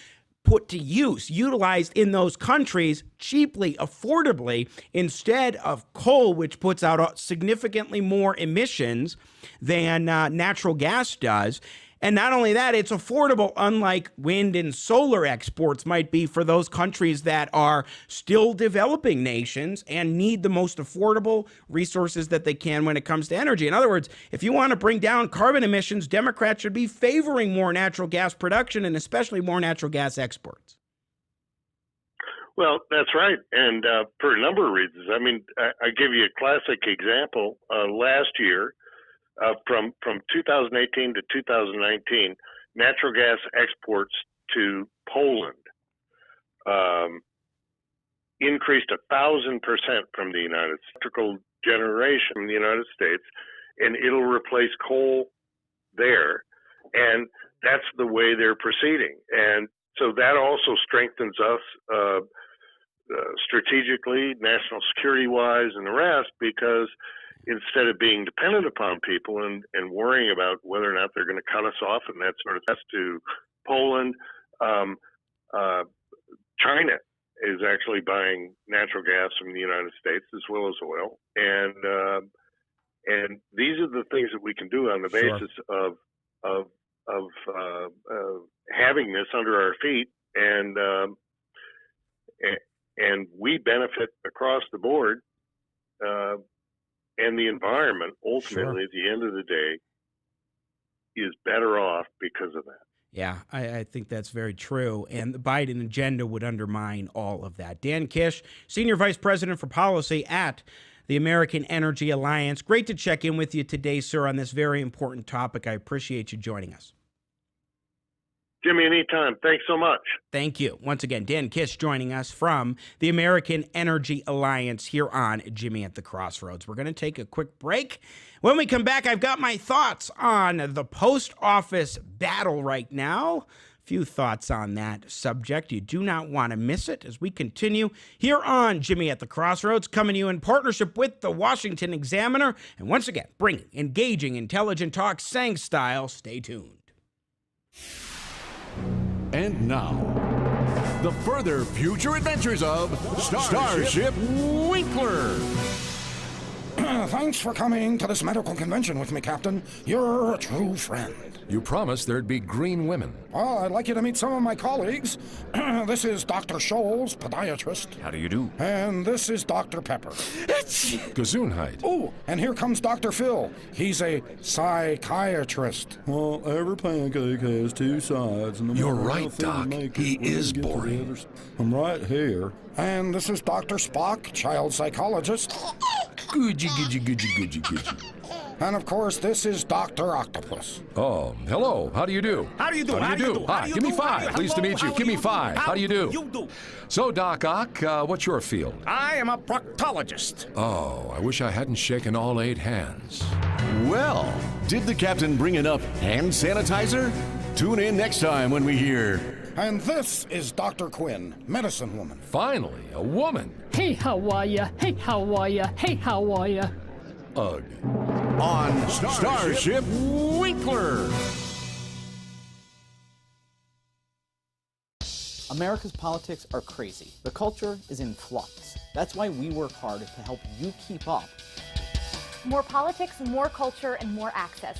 [SPEAKER 3] put to use, utilized in those countries cheaply, affordably, instead of coal, which puts out significantly more emissions than natural gas does? And not only that, it's affordable, unlike wind and solar exports might be for those countries that are still developing nations and need the most affordable resources that they can when it comes to energy. In other words, if you want to bring down carbon emissions, Democrats should be favoring more natural gas production and especially more natural gas exports.
[SPEAKER 16] Well, that's right. And for a number of reasons. I mean, I give you a classic example. Last year, from 2018 to 2019, natural gas exports to Poland increased 1,000% from the United States. Electrical generation from the United States, and it'll replace coal there. And that's the way they're proceeding. And so that also strengthens us strategically, national security-wise, and the rest, because instead of being dependent upon people and worrying about whether or not they're going to cut us off and that sort of stuff to Poland, China is actually buying natural gas from the United States as well as oil. And these are the things that we can do on the basis of having this under our feet, and we benefit across the board. And the environment, ultimately, at the end of the day, is better off because of that.
[SPEAKER 3] Yeah, I think that's very true. And the Biden agenda would undermine all of that. Dan Kish, Senior Vice President for Policy at the American Energy Alliance. Great to check in with you today, sir, on this very important topic. I appreciate you joining us.
[SPEAKER 16] Jimmy, anytime. Thanks so much.
[SPEAKER 3] Thank you. Once again, Dan Kish joining us from the American Energy Alliance here on Jimmy at the Crossroads. We're going to take a quick break. When we come back, I've got my thoughts on the post office battle right now. A few thoughts on that subject. You do not want to miss it as we continue here on Jimmy at the Crossroads, coming to you in partnership with the Washington Examiner. And once again, bringing engaging, intelligent talk, Sang style. Stay tuned.
[SPEAKER 19] And now, the further future adventures of Starship Winkler.
[SPEAKER 1] Thanks for coming to this medical convention with me, Captain. You're a true friend.
[SPEAKER 19] You promised there'd be green women.
[SPEAKER 1] Well, I'd like you to meet some of my colleagues. This is Dr. Scholes, podiatrist.
[SPEAKER 19] How do you do?
[SPEAKER 1] And this is Dr. Pepper.
[SPEAKER 19] Gesundheit.
[SPEAKER 1] Oh, and here comes Dr. Phil. He's a psychiatrist.
[SPEAKER 20] Well, every pancake has two sides. And
[SPEAKER 19] You're right, Doc. He is boring.
[SPEAKER 20] I'm right here.
[SPEAKER 1] And this is Dr. Spock, child psychologist.
[SPEAKER 19] Goodgy.
[SPEAKER 1] And of course, this is Dr. Octopus.
[SPEAKER 19] Oh, hello. How do you do?
[SPEAKER 1] How do you do?
[SPEAKER 19] How do you do? Hi, give me 5. Pleased to meet you. Give me 5. How do you do?
[SPEAKER 1] You do.
[SPEAKER 19] So, Doc Ock, what's your field?
[SPEAKER 1] I am a proctologist.
[SPEAKER 19] Oh, I wish I hadn't shaken all 8 hands. Well, Did the captain bring enough hand sanitizer? Tune in next time when we hear...
[SPEAKER 1] And this is Dr. Quinn, medicine woman.
[SPEAKER 19] Finally, a woman.
[SPEAKER 21] Hey, how are ya? Hey, how are ya? Hey, how are ya?
[SPEAKER 19] Ugh. On Starship Winkler.
[SPEAKER 11] America's politics are crazy. The culture is in flux. That's why we work hard to help you keep up.
[SPEAKER 12] More politics, more culture, and more access.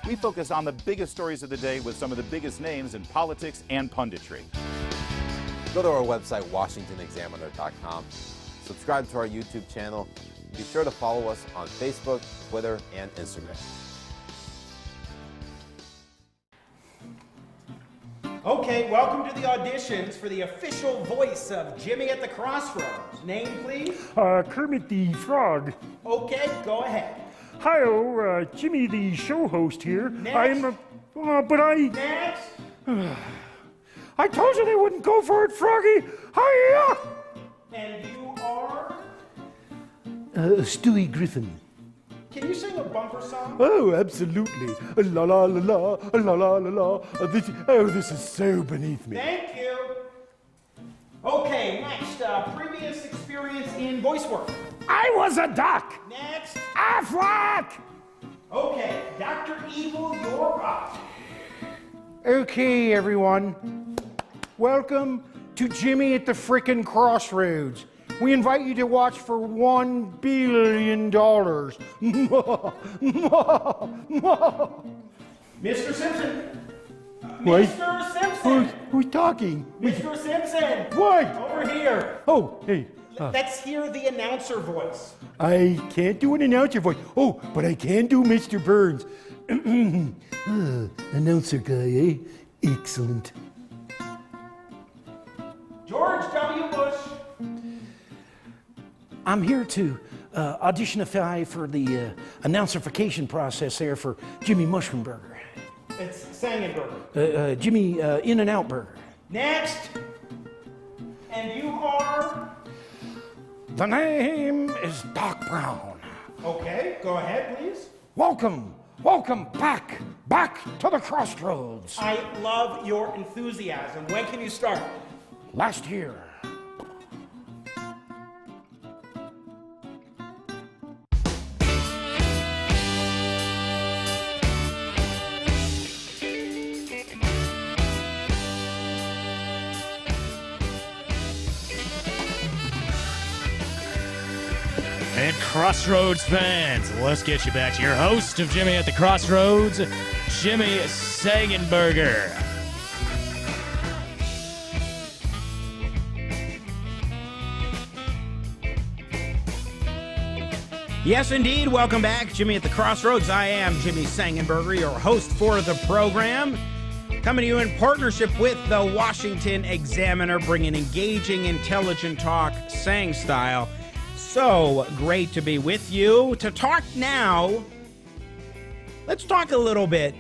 [SPEAKER 13] We focus on the biggest stories of the day with some of the biggest names in politics and punditry.
[SPEAKER 14] Go to our website, WashingtonExaminer.com. Subscribe to our YouTube channel. Be sure to follow us on Facebook, Twitter, and Instagram.
[SPEAKER 3] Okay, welcome to the auditions for the official voice of Jimmy at the Crossroads. Name, please?
[SPEAKER 22] Kermit the Frog.
[SPEAKER 3] Okay, go ahead.
[SPEAKER 22] Hi-oh, Jimmy the show host here.
[SPEAKER 3] Next.
[SPEAKER 22] Next. I told you they wouldn't go for it, Froggy. Hiya!
[SPEAKER 3] And you are?
[SPEAKER 22] Stewie Griffin.
[SPEAKER 3] Can you sing a bumper song?
[SPEAKER 22] Oh, absolutely. La la la la, la la la la. This is so beneath me.
[SPEAKER 3] Thank you. Okay, next, previous experience in voice work.
[SPEAKER 22] I was a duck.
[SPEAKER 3] Next.
[SPEAKER 22] Affleck.
[SPEAKER 3] Okay, Dr. Evil, you're up.
[SPEAKER 22] Okay, everyone. Welcome to Jimmy at the frickin' Crossroads. We invite you to watch for $1 billion.
[SPEAKER 3] Mr. Simpson.
[SPEAKER 22] What?
[SPEAKER 3] Mr. Simpson.
[SPEAKER 22] Who's talking?
[SPEAKER 3] Mr. Simpson.
[SPEAKER 22] What?
[SPEAKER 3] Over here.
[SPEAKER 22] Oh, hey.
[SPEAKER 3] Let's hear the announcer voice.
[SPEAKER 22] I can't do an announcer voice. Oh, but I can do Mr. Burns. Announcer guy, eh? Excellent.
[SPEAKER 3] George W. Bush.
[SPEAKER 22] I'm here to auditionify for the announcerification process there for Jimmy Mushroomburger.
[SPEAKER 3] It's Sengenberger.
[SPEAKER 22] Jimmy In-N-Out Burger.
[SPEAKER 3] Next. And you are?
[SPEAKER 1] The name is Doc Brown.
[SPEAKER 3] Okay, go ahead, please.
[SPEAKER 1] Welcome back to the Crossroads.
[SPEAKER 3] I love your enthusiasm. When can you start?
[SPEAKER 1] Last year.
[SPEAKER 15] And Crossroads fans, let's get you back to your host of Jimmy at the Crossroads, Jimmy Sengenberger.
[SPEAKER 3] Yes, indeed. Welcome back, Jimmy at the Crossroads. I am Jimmy Sengenberger, your host for the program. Coming to you in partnership with the Washington Examiner, bringing engaging, intelligent talk, Sang style. So great to be with you. To talk now, let's talk a little bit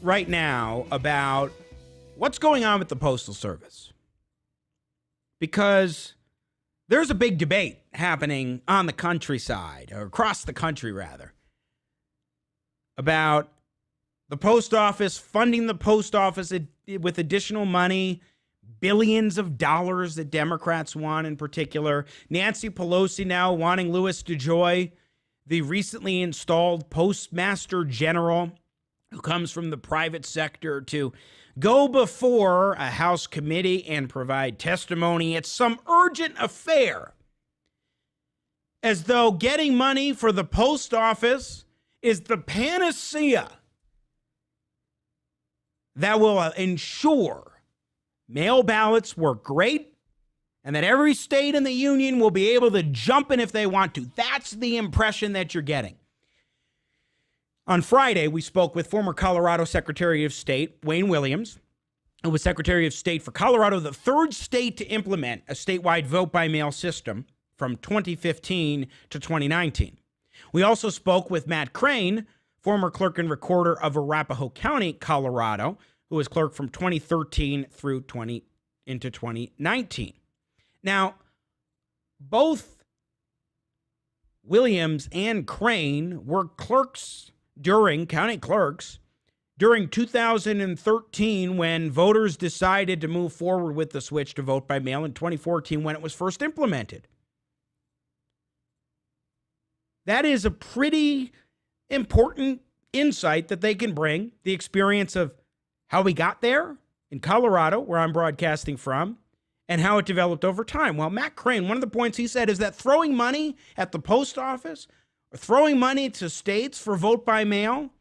[SPEAKER 3] right now about what's going on with the Postal Service. Because there's a big debate happening on the countryside, or across the country rather, about the post office, funding the post office with additional money, billions of dollars that Democrats want in particular. Nancy Pelosi now wanting Louis DeJoy, the recently installed Postmaster General, who comes from the private sector, to go before a House committee and provide testimony. It's some urgent affair, as though getting money for the post office is the panacea that will ensure mail ballots work great, and that every state in the union will be able to jump in if they want to. That's the impression that you're getting. On Friday, we spoke with former Colorado Secretary of State, Wayne Williams, who was Secretary of State for Colorado, the third state to implement a statewide vote-by-mail system from 2015 to 2019. We also spoke with Matt Crane, former clerk and recorder of Arapahoe County, Colorado, who was clerk from 2013 through 2019. Now, both Williams and Crane were county clerks during 2013 when voters decided to move forward with the switch to vote by mail, in 2014 when it was first implemented. That is a pretty important insight that they can bring, the experience of how we got there in Colorado, where I'm broadcasting from, and how it developed over time. Well, Matt Crane, one of the points he said is that throwing money at the post office or throwing money to states for vote by mail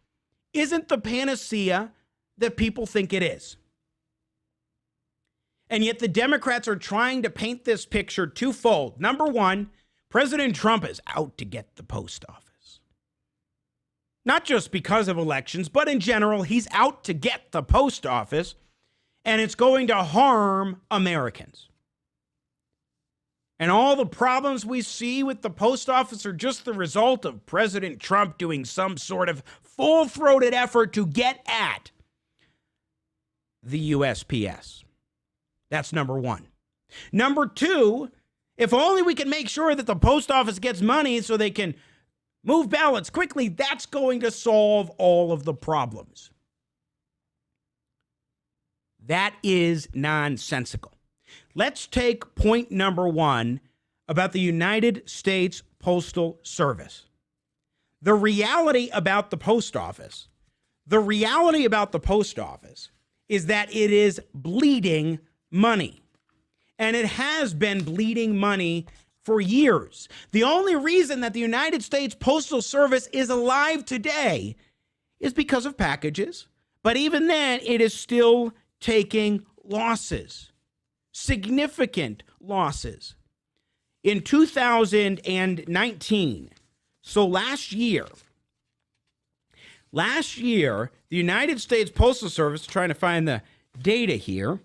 [SPEAKER 3] isn't the panacea that people think it is. And yet the Democrats are trying to paint this picture twofold. Number one, President Trump is out to get the post office. Not just because of elections, but in general, he's out to get the post office, and it's going to harm Americans. And all the problems we see with the post office are just the result of President Trump doing some sort of full-throated effort to get at the USPS. That's number one. Number two, if only we can make sure that the post office gets money so they can move ballots quickly, that's going to solve all of the problems. That is nonsensical. Let's take point number one about the United States Postal Service. The reality about the post office is that it is bleeding money. And it has been bleeding money for years. The only reason that the United States Postal Service is alive today is because of packages. But even then, it is still taking losses, significant losses. In 2019, so last year, the United States Postal Service, trying to find the data here,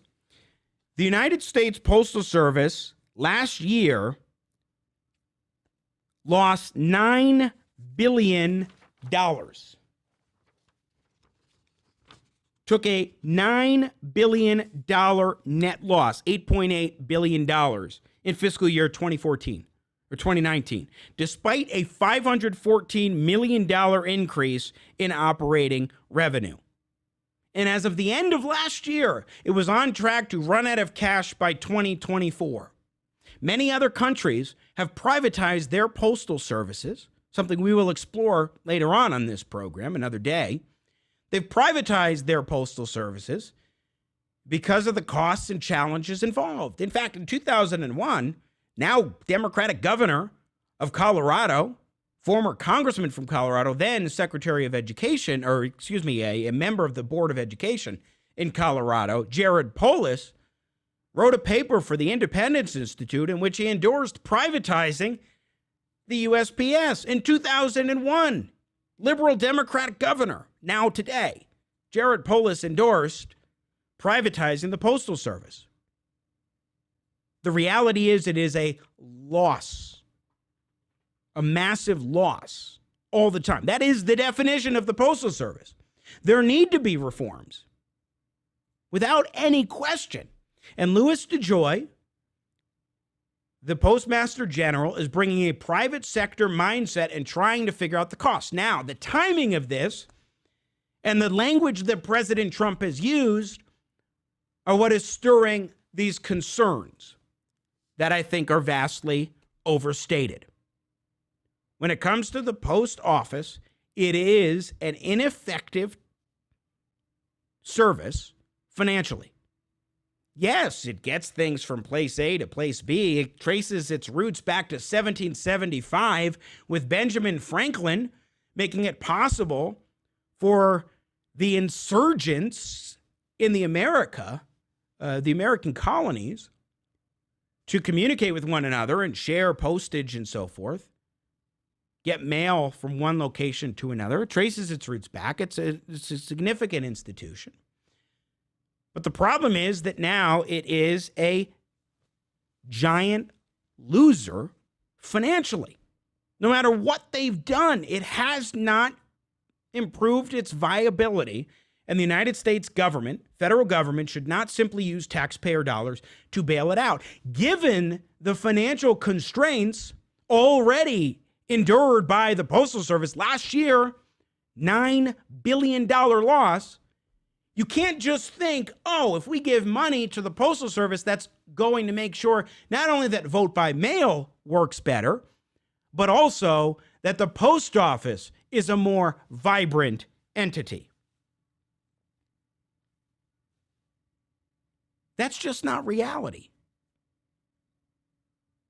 [SPEAKER 3] the United States Postal Service last year lost $9 billion. Took a $9 billion net loss, $8.8 billion in fiscal year 2014 or 2019, despite a $514 million increase in operating revenue. And as of the end of last year, it was on track to run out of cash by 2024. Many other countries have privatized their postal services, something we will explore later on this program, another day. They've privatized their postal services because of the costs and challenges involved. In fact, in 2001, now Democratic governor of Colorado, former congressman from Colorado, then Secretary of Education, a member of the Board of Education in Colorado, Jared Polis, wrote a paper for the Independence Institute in which he endorsed privatizing the USPS in 2001. Liberal Democratic governor, now today, Jared Polis endorsed privatizing the Postal Service. The reality is it is a loss. A massive loss all the time. That is the definition of the Postal Service. There need to be reforms without any question. And Louis DeJoy, the Postmaster General, is bringing a private sector mindset and trying to figure out the costs. Now, the timing of this and the language that President Trump has used are what is stirring these concerns that I think are vastly overstated. When it comes to the post office, it is an ineffective service financially. Yes, it gets things from place A to place B. It traces its roots back to 1775 with Benjamin Franklin making it possible for the insurgents in the American colonies to communicate with one another and share postage and so forth. Get mail from one location to another. It traces its roots back. It's a significant institution. But the problem is that now it is a giant loser financially. No matter what they've done, it has not improved its viability. And the United States government, federal government, should not simply use taxpayer dollars to bail it out. Given the financial constraints already endured by the Postal Service last year, $9 billion loss. You can't just think, oh, if we give money to the Postal Service, that's going to make sure not only that vote by mail works better, but also that the post office is a more vibrant entity. That's just not reality.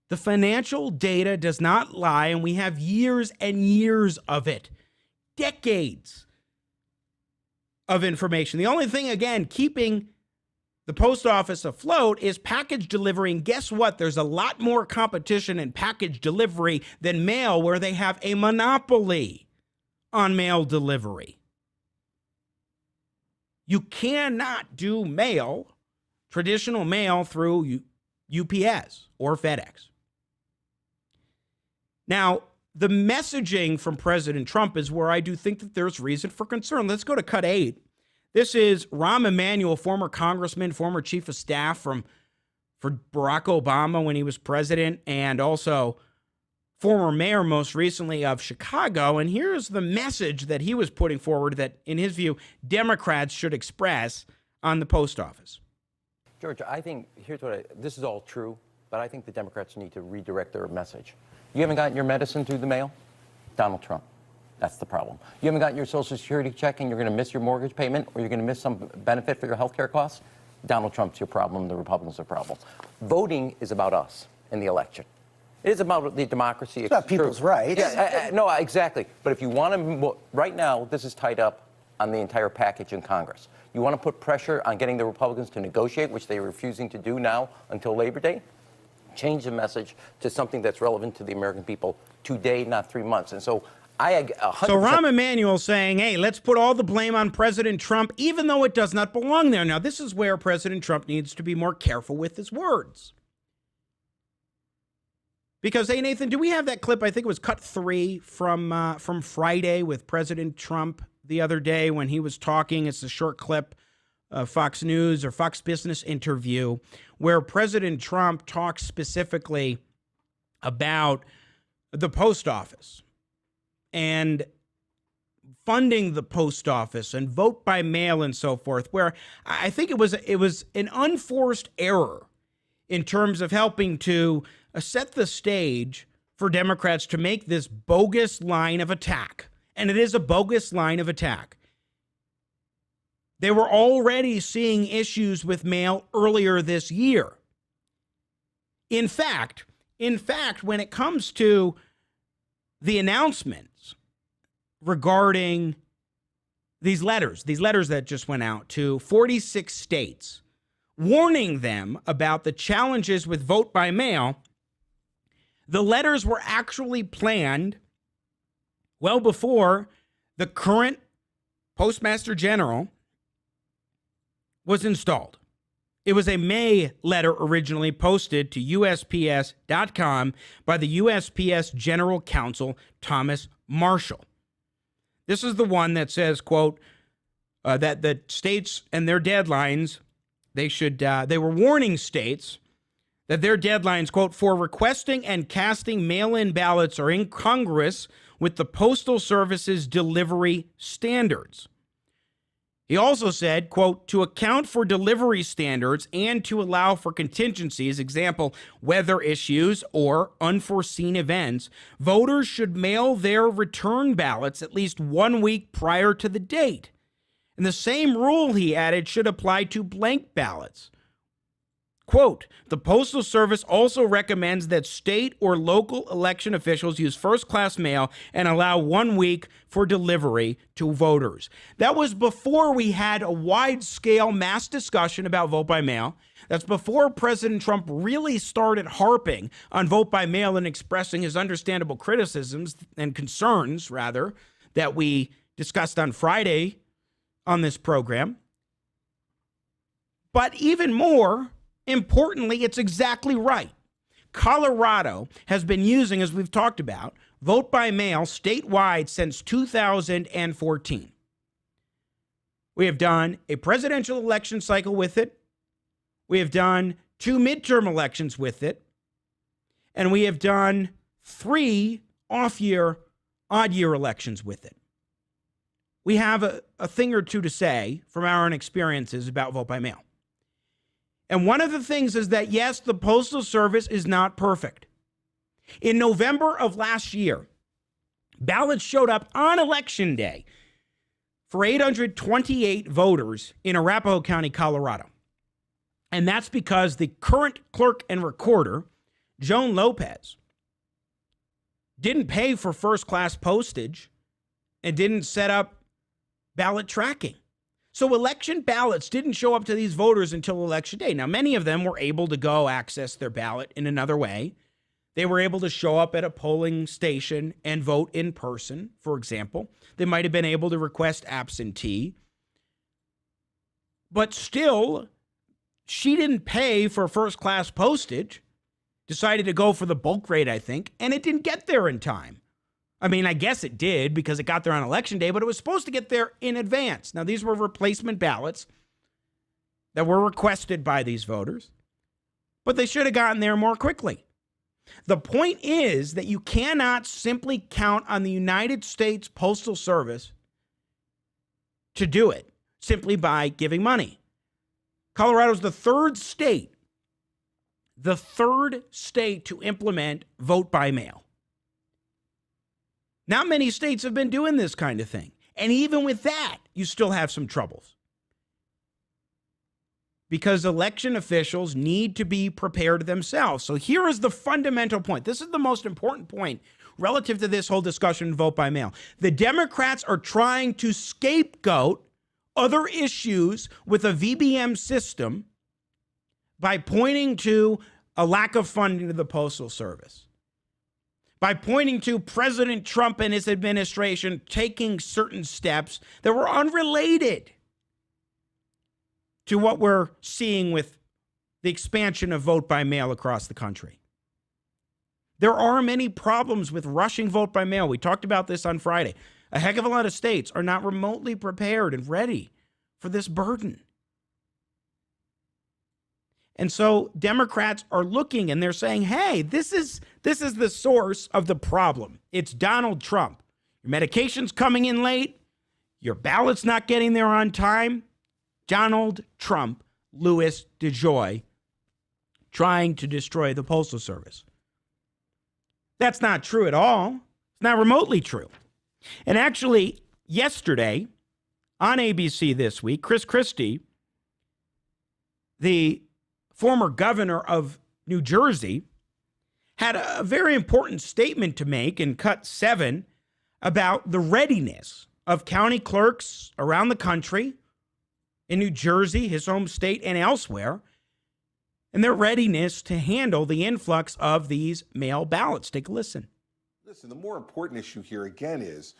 [SPEAKER 3] The financial data does not lie, and we have years and years of it. Decades of information. The only thing, again, keeping the post office afloat is package delivery. And guess what? There's a lot more competition in package delivery than mail, where they have a monopoly on mail delivery. You cannot do mail, traditional mail, through UPS or FedEx. Now, the messaging from President Trump is where I do think that there's reason for concern. Let's go to cut 8. This is Rahm Emanuel, former congressman, former chief of staff for Barack Obama when he was president, and also former mayor most recently of Chicago. And here's the message that he was putting forward that, in his view, Democrats should express on the post office.
[SPEAKER 4] George, I think, this is all true, but I think the Democrats need to redirect their message. You haven't gotten your medicine through the mail? Donald Trump. That's the problem. You haven't gotten your Social Security check and you're going to miss your mortgage payment, or you're going to miss some benefit for your health care costs? Donald Trump's your problem. The Republicans are the problem. Voting is about us in the election. It is about the democracy.
[SPEAKER 5] It's about people's rights.
[SPEAKER 4] Yeah, no, exactly. But if you want to, right now, this is tied up on the entire package in Congress. You want to put pressure on getting the Republicans to negotiate, which they are refusing to do now until Labor Day? Change the message to something that's relevant to the American people today, not 3 months. And so I 100%.
[SPEAKER 3] So Rahm Emanuel saying, hey, let's put all the blame on President Trump, even though it does not belong there. Now, this is where President Trump needs to be more careful with his words. Because, hey, Nathan, do we have that clip? I think it was cut 3 from Friday with President Trump the other day when he was talking. It's a short clip, Fox News or Fox Business interview, where President Trump talks specifically about the post office and funding the post office and vote by mail and so forth, where I think it was an unforced error in terms of helping to set the stage for Democrats to make this bogus line of attack. And it is a bogus line of attack. They were already seeing issues with mail earlier this year. In fact, when it comes to the announcements regarding these letters that just went out to 46 states, warning them about the challenges with vote by mail, the letters were actually planned well before the current Postmaster General was installed. It was a May letter originally posted to USPS.com by the USPS General Counsel, Thomas Marshall. This is the one that says, quote, that the states and their deadlines, they were warning states that their deadlines, quote, for requesting and casting mail-in ballots are incongruous with the Postal Service's delivery standards. He also said, quote, to account for delivery standards and to allow for contingencies, example, weather issues or unforeseen events, voters should mail their return ballots at least 1 week prior to the date. And the same rule, he added, should apply to blank ballots. Quote, the Postal Service also recommends that state or local election officials use first-class mail and allow 1 week for delivery to voters. That was before we had a wide-scale mass discussion about vote by mail. That's before President Trump really started harping on vote by mail and expressing his understandable criticisms and concerns, rather, that we discussed on Friday on this program. But even more importantly, it's exactly right. Colorado has been using, as we've talked about, vote by mail statewide since 2014. We have done a presidential election cycle with it. We have done 2 midterm elections with it. And we have done 3 off year, odd year elections with it. We have a thing or two to say from our own experiences about vote by mail. And one of the things is that, yes, the Postal Service is not perfect. In November of last year, ballots showed up on Election Day for 828 voters in Arapahoe County, Colorado. And that's because the current clerk and recorder, Joan Lopez, didn't pay for first-class postage and didn't set up ballot tracking. So election ballots didn't show up to these voters until Election Day. Now, many of them were able to go access their ballot in another way. They were able to show up at a polling station and vote in person, for example. They might have been able to request absentee. But still, she didn't pay for first-class postage, decided to go for the bulk rate, I think, and it didn't get there in time. I mean, I guess it did because it got there on Election Day, but it was supposed to get there in advance. Now, these were replacement ballots that were requested by these voters, but they should have gotten there more quickly. The point is that you cannot simply count on the United States Postal Service to do it simply by giving money. Colorado's the third state to implement vote by mail. Not many states have been doing this kind of thing. And even with that, you still have some troubles. Because election officials need to be prepared themselves. So here is the fundamental point. This is the most important point relative to this whole discussion of vote by mail. The Democrats are trying to scapegoat other issues with a VBM system by pointing to a lack of funding to the Postal Service, by pointing to President Trump and his administration taking certain steps that were unrelated to what we're seeing with the expansion of vote by mail across the country. There are many problems with rushing vote by mail. We talked about this on Friday. A heck of a lot of states are not remotely prepared and ready for this burden. And so Democrats are looking and they're saying, hey, this is the source of the problem. It's Donald Trump. Your medication's coming in late. Your ballot's not getting there on time. Donald Trump, Louis DeJoy, trying to destroy the Postal Service. That's not true at all. It's not remotely true. And actually, yesterday on ABC This Week, Chris Christie, the former governor of New Jersey, had a very important statement to make in Cut 7 about the readiness of county clerks around the country, in New Jersey, his home state, and elsewhere, and their readiness to handle the influx of these mail ballots. Take a listen.
[SPEAKER 5] Listen, the more important issue here, again, is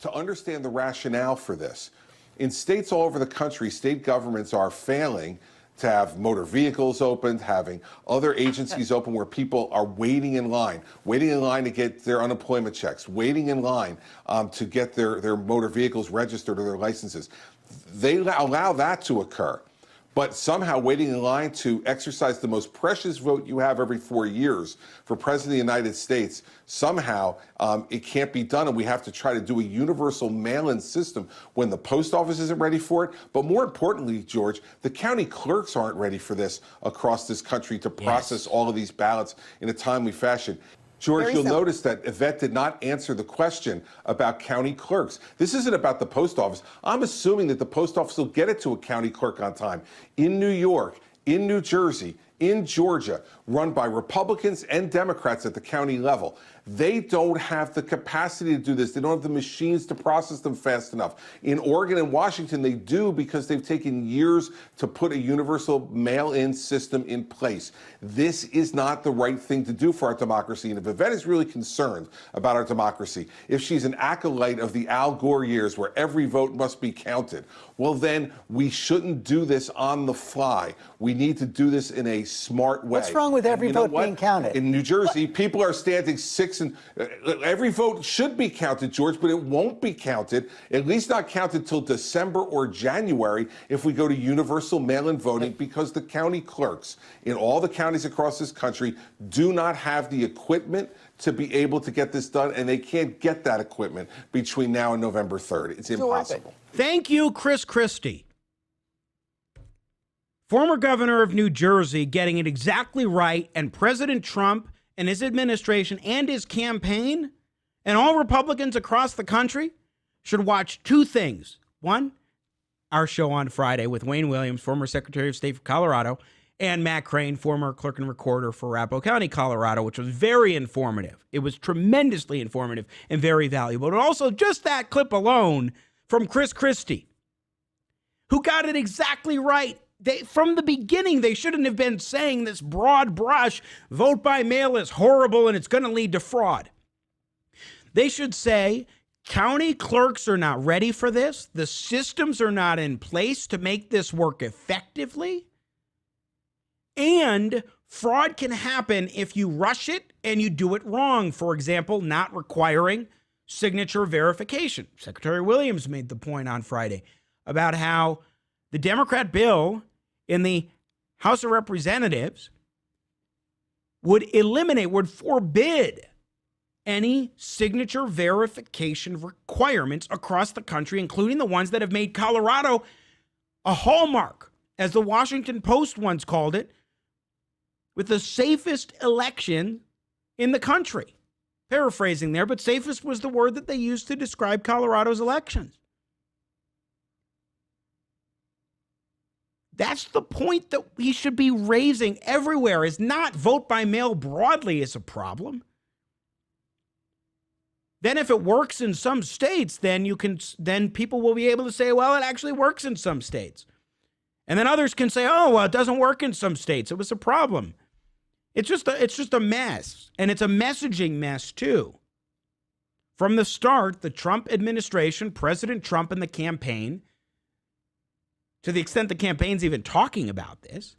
[SPEAKER 5] to understand the rationale for this. In states all over the country, state governments are failing to have motor vehicles opened, having other agencies open where people are waiting in line to get their unemployment checks, waiting in line to get their motor vehicles registered or their licenses. They allow that to occur. But somehow waiting in line to exercise the most precious vote you have every 4 years for President of the United States, somehow it can't be done, and we have to try to do a universal mail-in system when the post office isn't ready for it. But more importantly, George, the county clerks aren't ready for this across this country to process all of these ballots in a timely fashion. George, you'll notice that Yvette did not answer the question about county clerks. This isn't about the post office. I'm assuming that the post office will get it to a county clerk on time. In New York, in New Jersey, in Georgia, run by Republicans and Democrats at the county level. They don't have the capacity to do this. They don't have the machines to process them fast enough. In Oregon and Washington, they do because they've taken years to put a universal mail-in system in place. This is not the right thing to do for our democracy. And if Yvette is really concerned about our democracy, if she's an acolyte of the Al Gore years where every vote must be counted, well, then we shouldn't do this on the fly. We need to do this in a smart way.
[SPEAKER 6] What's wrong with every vote being counted?
[SPEAKER 5] In New Jersey, people are standing every vote should be counted, George, but it won't be counted, at least not counted till December or January if we go to universal mail-in voting, because the county clerks in all the counties across this country do not have the equipment to be able to get this done, and they can't get that equipment between now and November 3rd. It's impossible.
[SPEAKER 3] Thank you, Chris Christie. Former governor of New Jersey getting it exactly right, and President Trump and his administration and his campaign and all Republicans across the country should watch two things. One, our show on Friday with Wayne Williams, former Secretary of State for Colorado, and Matt Crane, former clerk and recorder for Arapahoe County, Colorado, which was very informative. It was tremendously informative and very valuable. And also just that clip alone from Chris Christie, who got it exactly right. From the beginning, they shouldn't have been saying this broad brush, vote by mail is horrible and it's going to lead to fraud. They should say, county clerks are not ready for this. The systems are not in place to make this work effectively. And fraud can happen if you rush it and you do it wrong. For example, not requiring signature verification. Secretary Williams made the point on Friday about how the Democrat bill in the House of Representatives would forbid any signature verification requirements across the country, including the ones that have made Colorado a hallmark, as the Washington Post once called it, with the safest election in the country. Paraphrasing there, but safest was the word that they used to describe Colorado's elections. That's the point that we should be raising everywhere, is not vote by mail broadly is a problem. Then if it works in some states, then people will be able to say, well, it actually works in some states. And then others can say, oh, well, it doesn't work in some states. It was a problem. It's just a mess. And it's a messaging mess, too. From the start, the Trump administration, President Trump and the campaign, to the extent the campaign's even talking about this,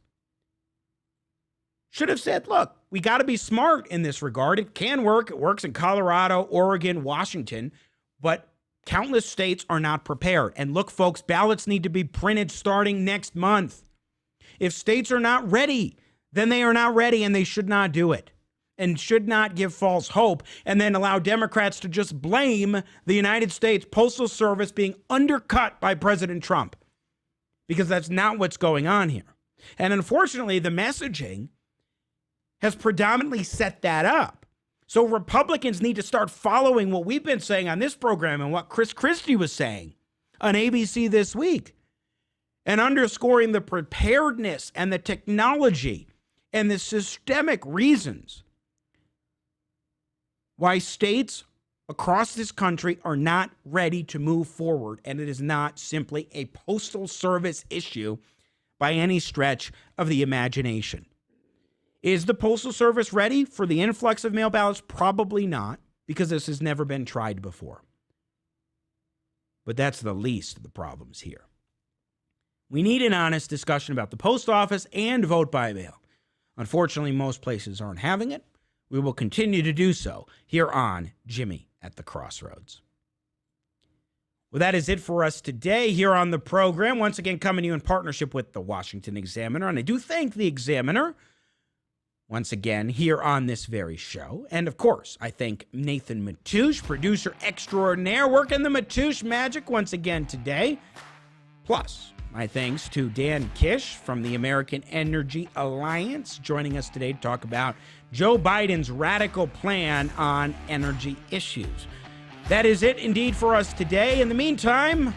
[SPEAKER 3] should have said, look, we got to be smart in this regard. It can work. It works in Colorado, Oregon, Washington, but countless states are not prepared. And look, folks, ballots need to be printed starting next month. If states are not ready, then they are not ready, and they should not do it and should not give false hope and then allow Democrats to just blame the United States Postal Service being undercut by President Trump, because that's not what's going on here. And unfortunately, the messaging has predominantly set that up. So Republicans need to start following what we've been saying on this program and what Chris Christie was saying on ABC this week, and underscoring the preparedness and the technology and the systemic reasons why states across this country are not ready to move forward. And it is not simply a Postal Service issue by any stretch of the imagination. Is the Postal Service ready for the influx of mail ballots? Probably not, because this has never been tried before. But that's the least of the problems here. We need an honest discussion about the post office and vote by mail. Unfortunately, most places aren't having it. We will continue to do so here on Jimmy at the Crossroads. Well, that is it for us today here on the program. Once again, coming to you in partnership with the Washington Examiner. And I do thank the Examiner once again here on this very show. And of course, I thank Nathan Matoush, producer extraordinaire, working the Matoush magic once again today. Plus, my thanks to Dan Kish from the American Energy Alliance, joining us today to talk about Joe Biden's radical plan on energy issues. That is it indeed for us today. In the meantime,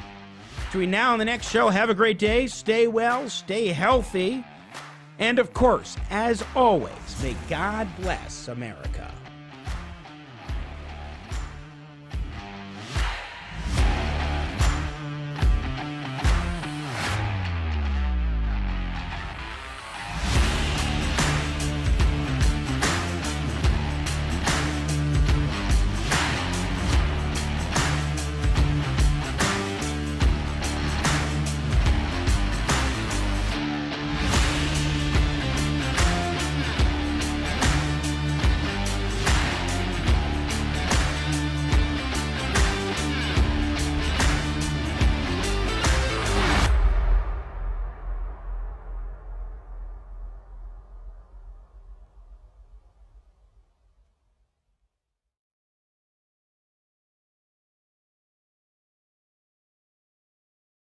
[SPEAKER 3] between now and the next show, have a great day, stay well, stay healthy, and of course, as always, may God bless America.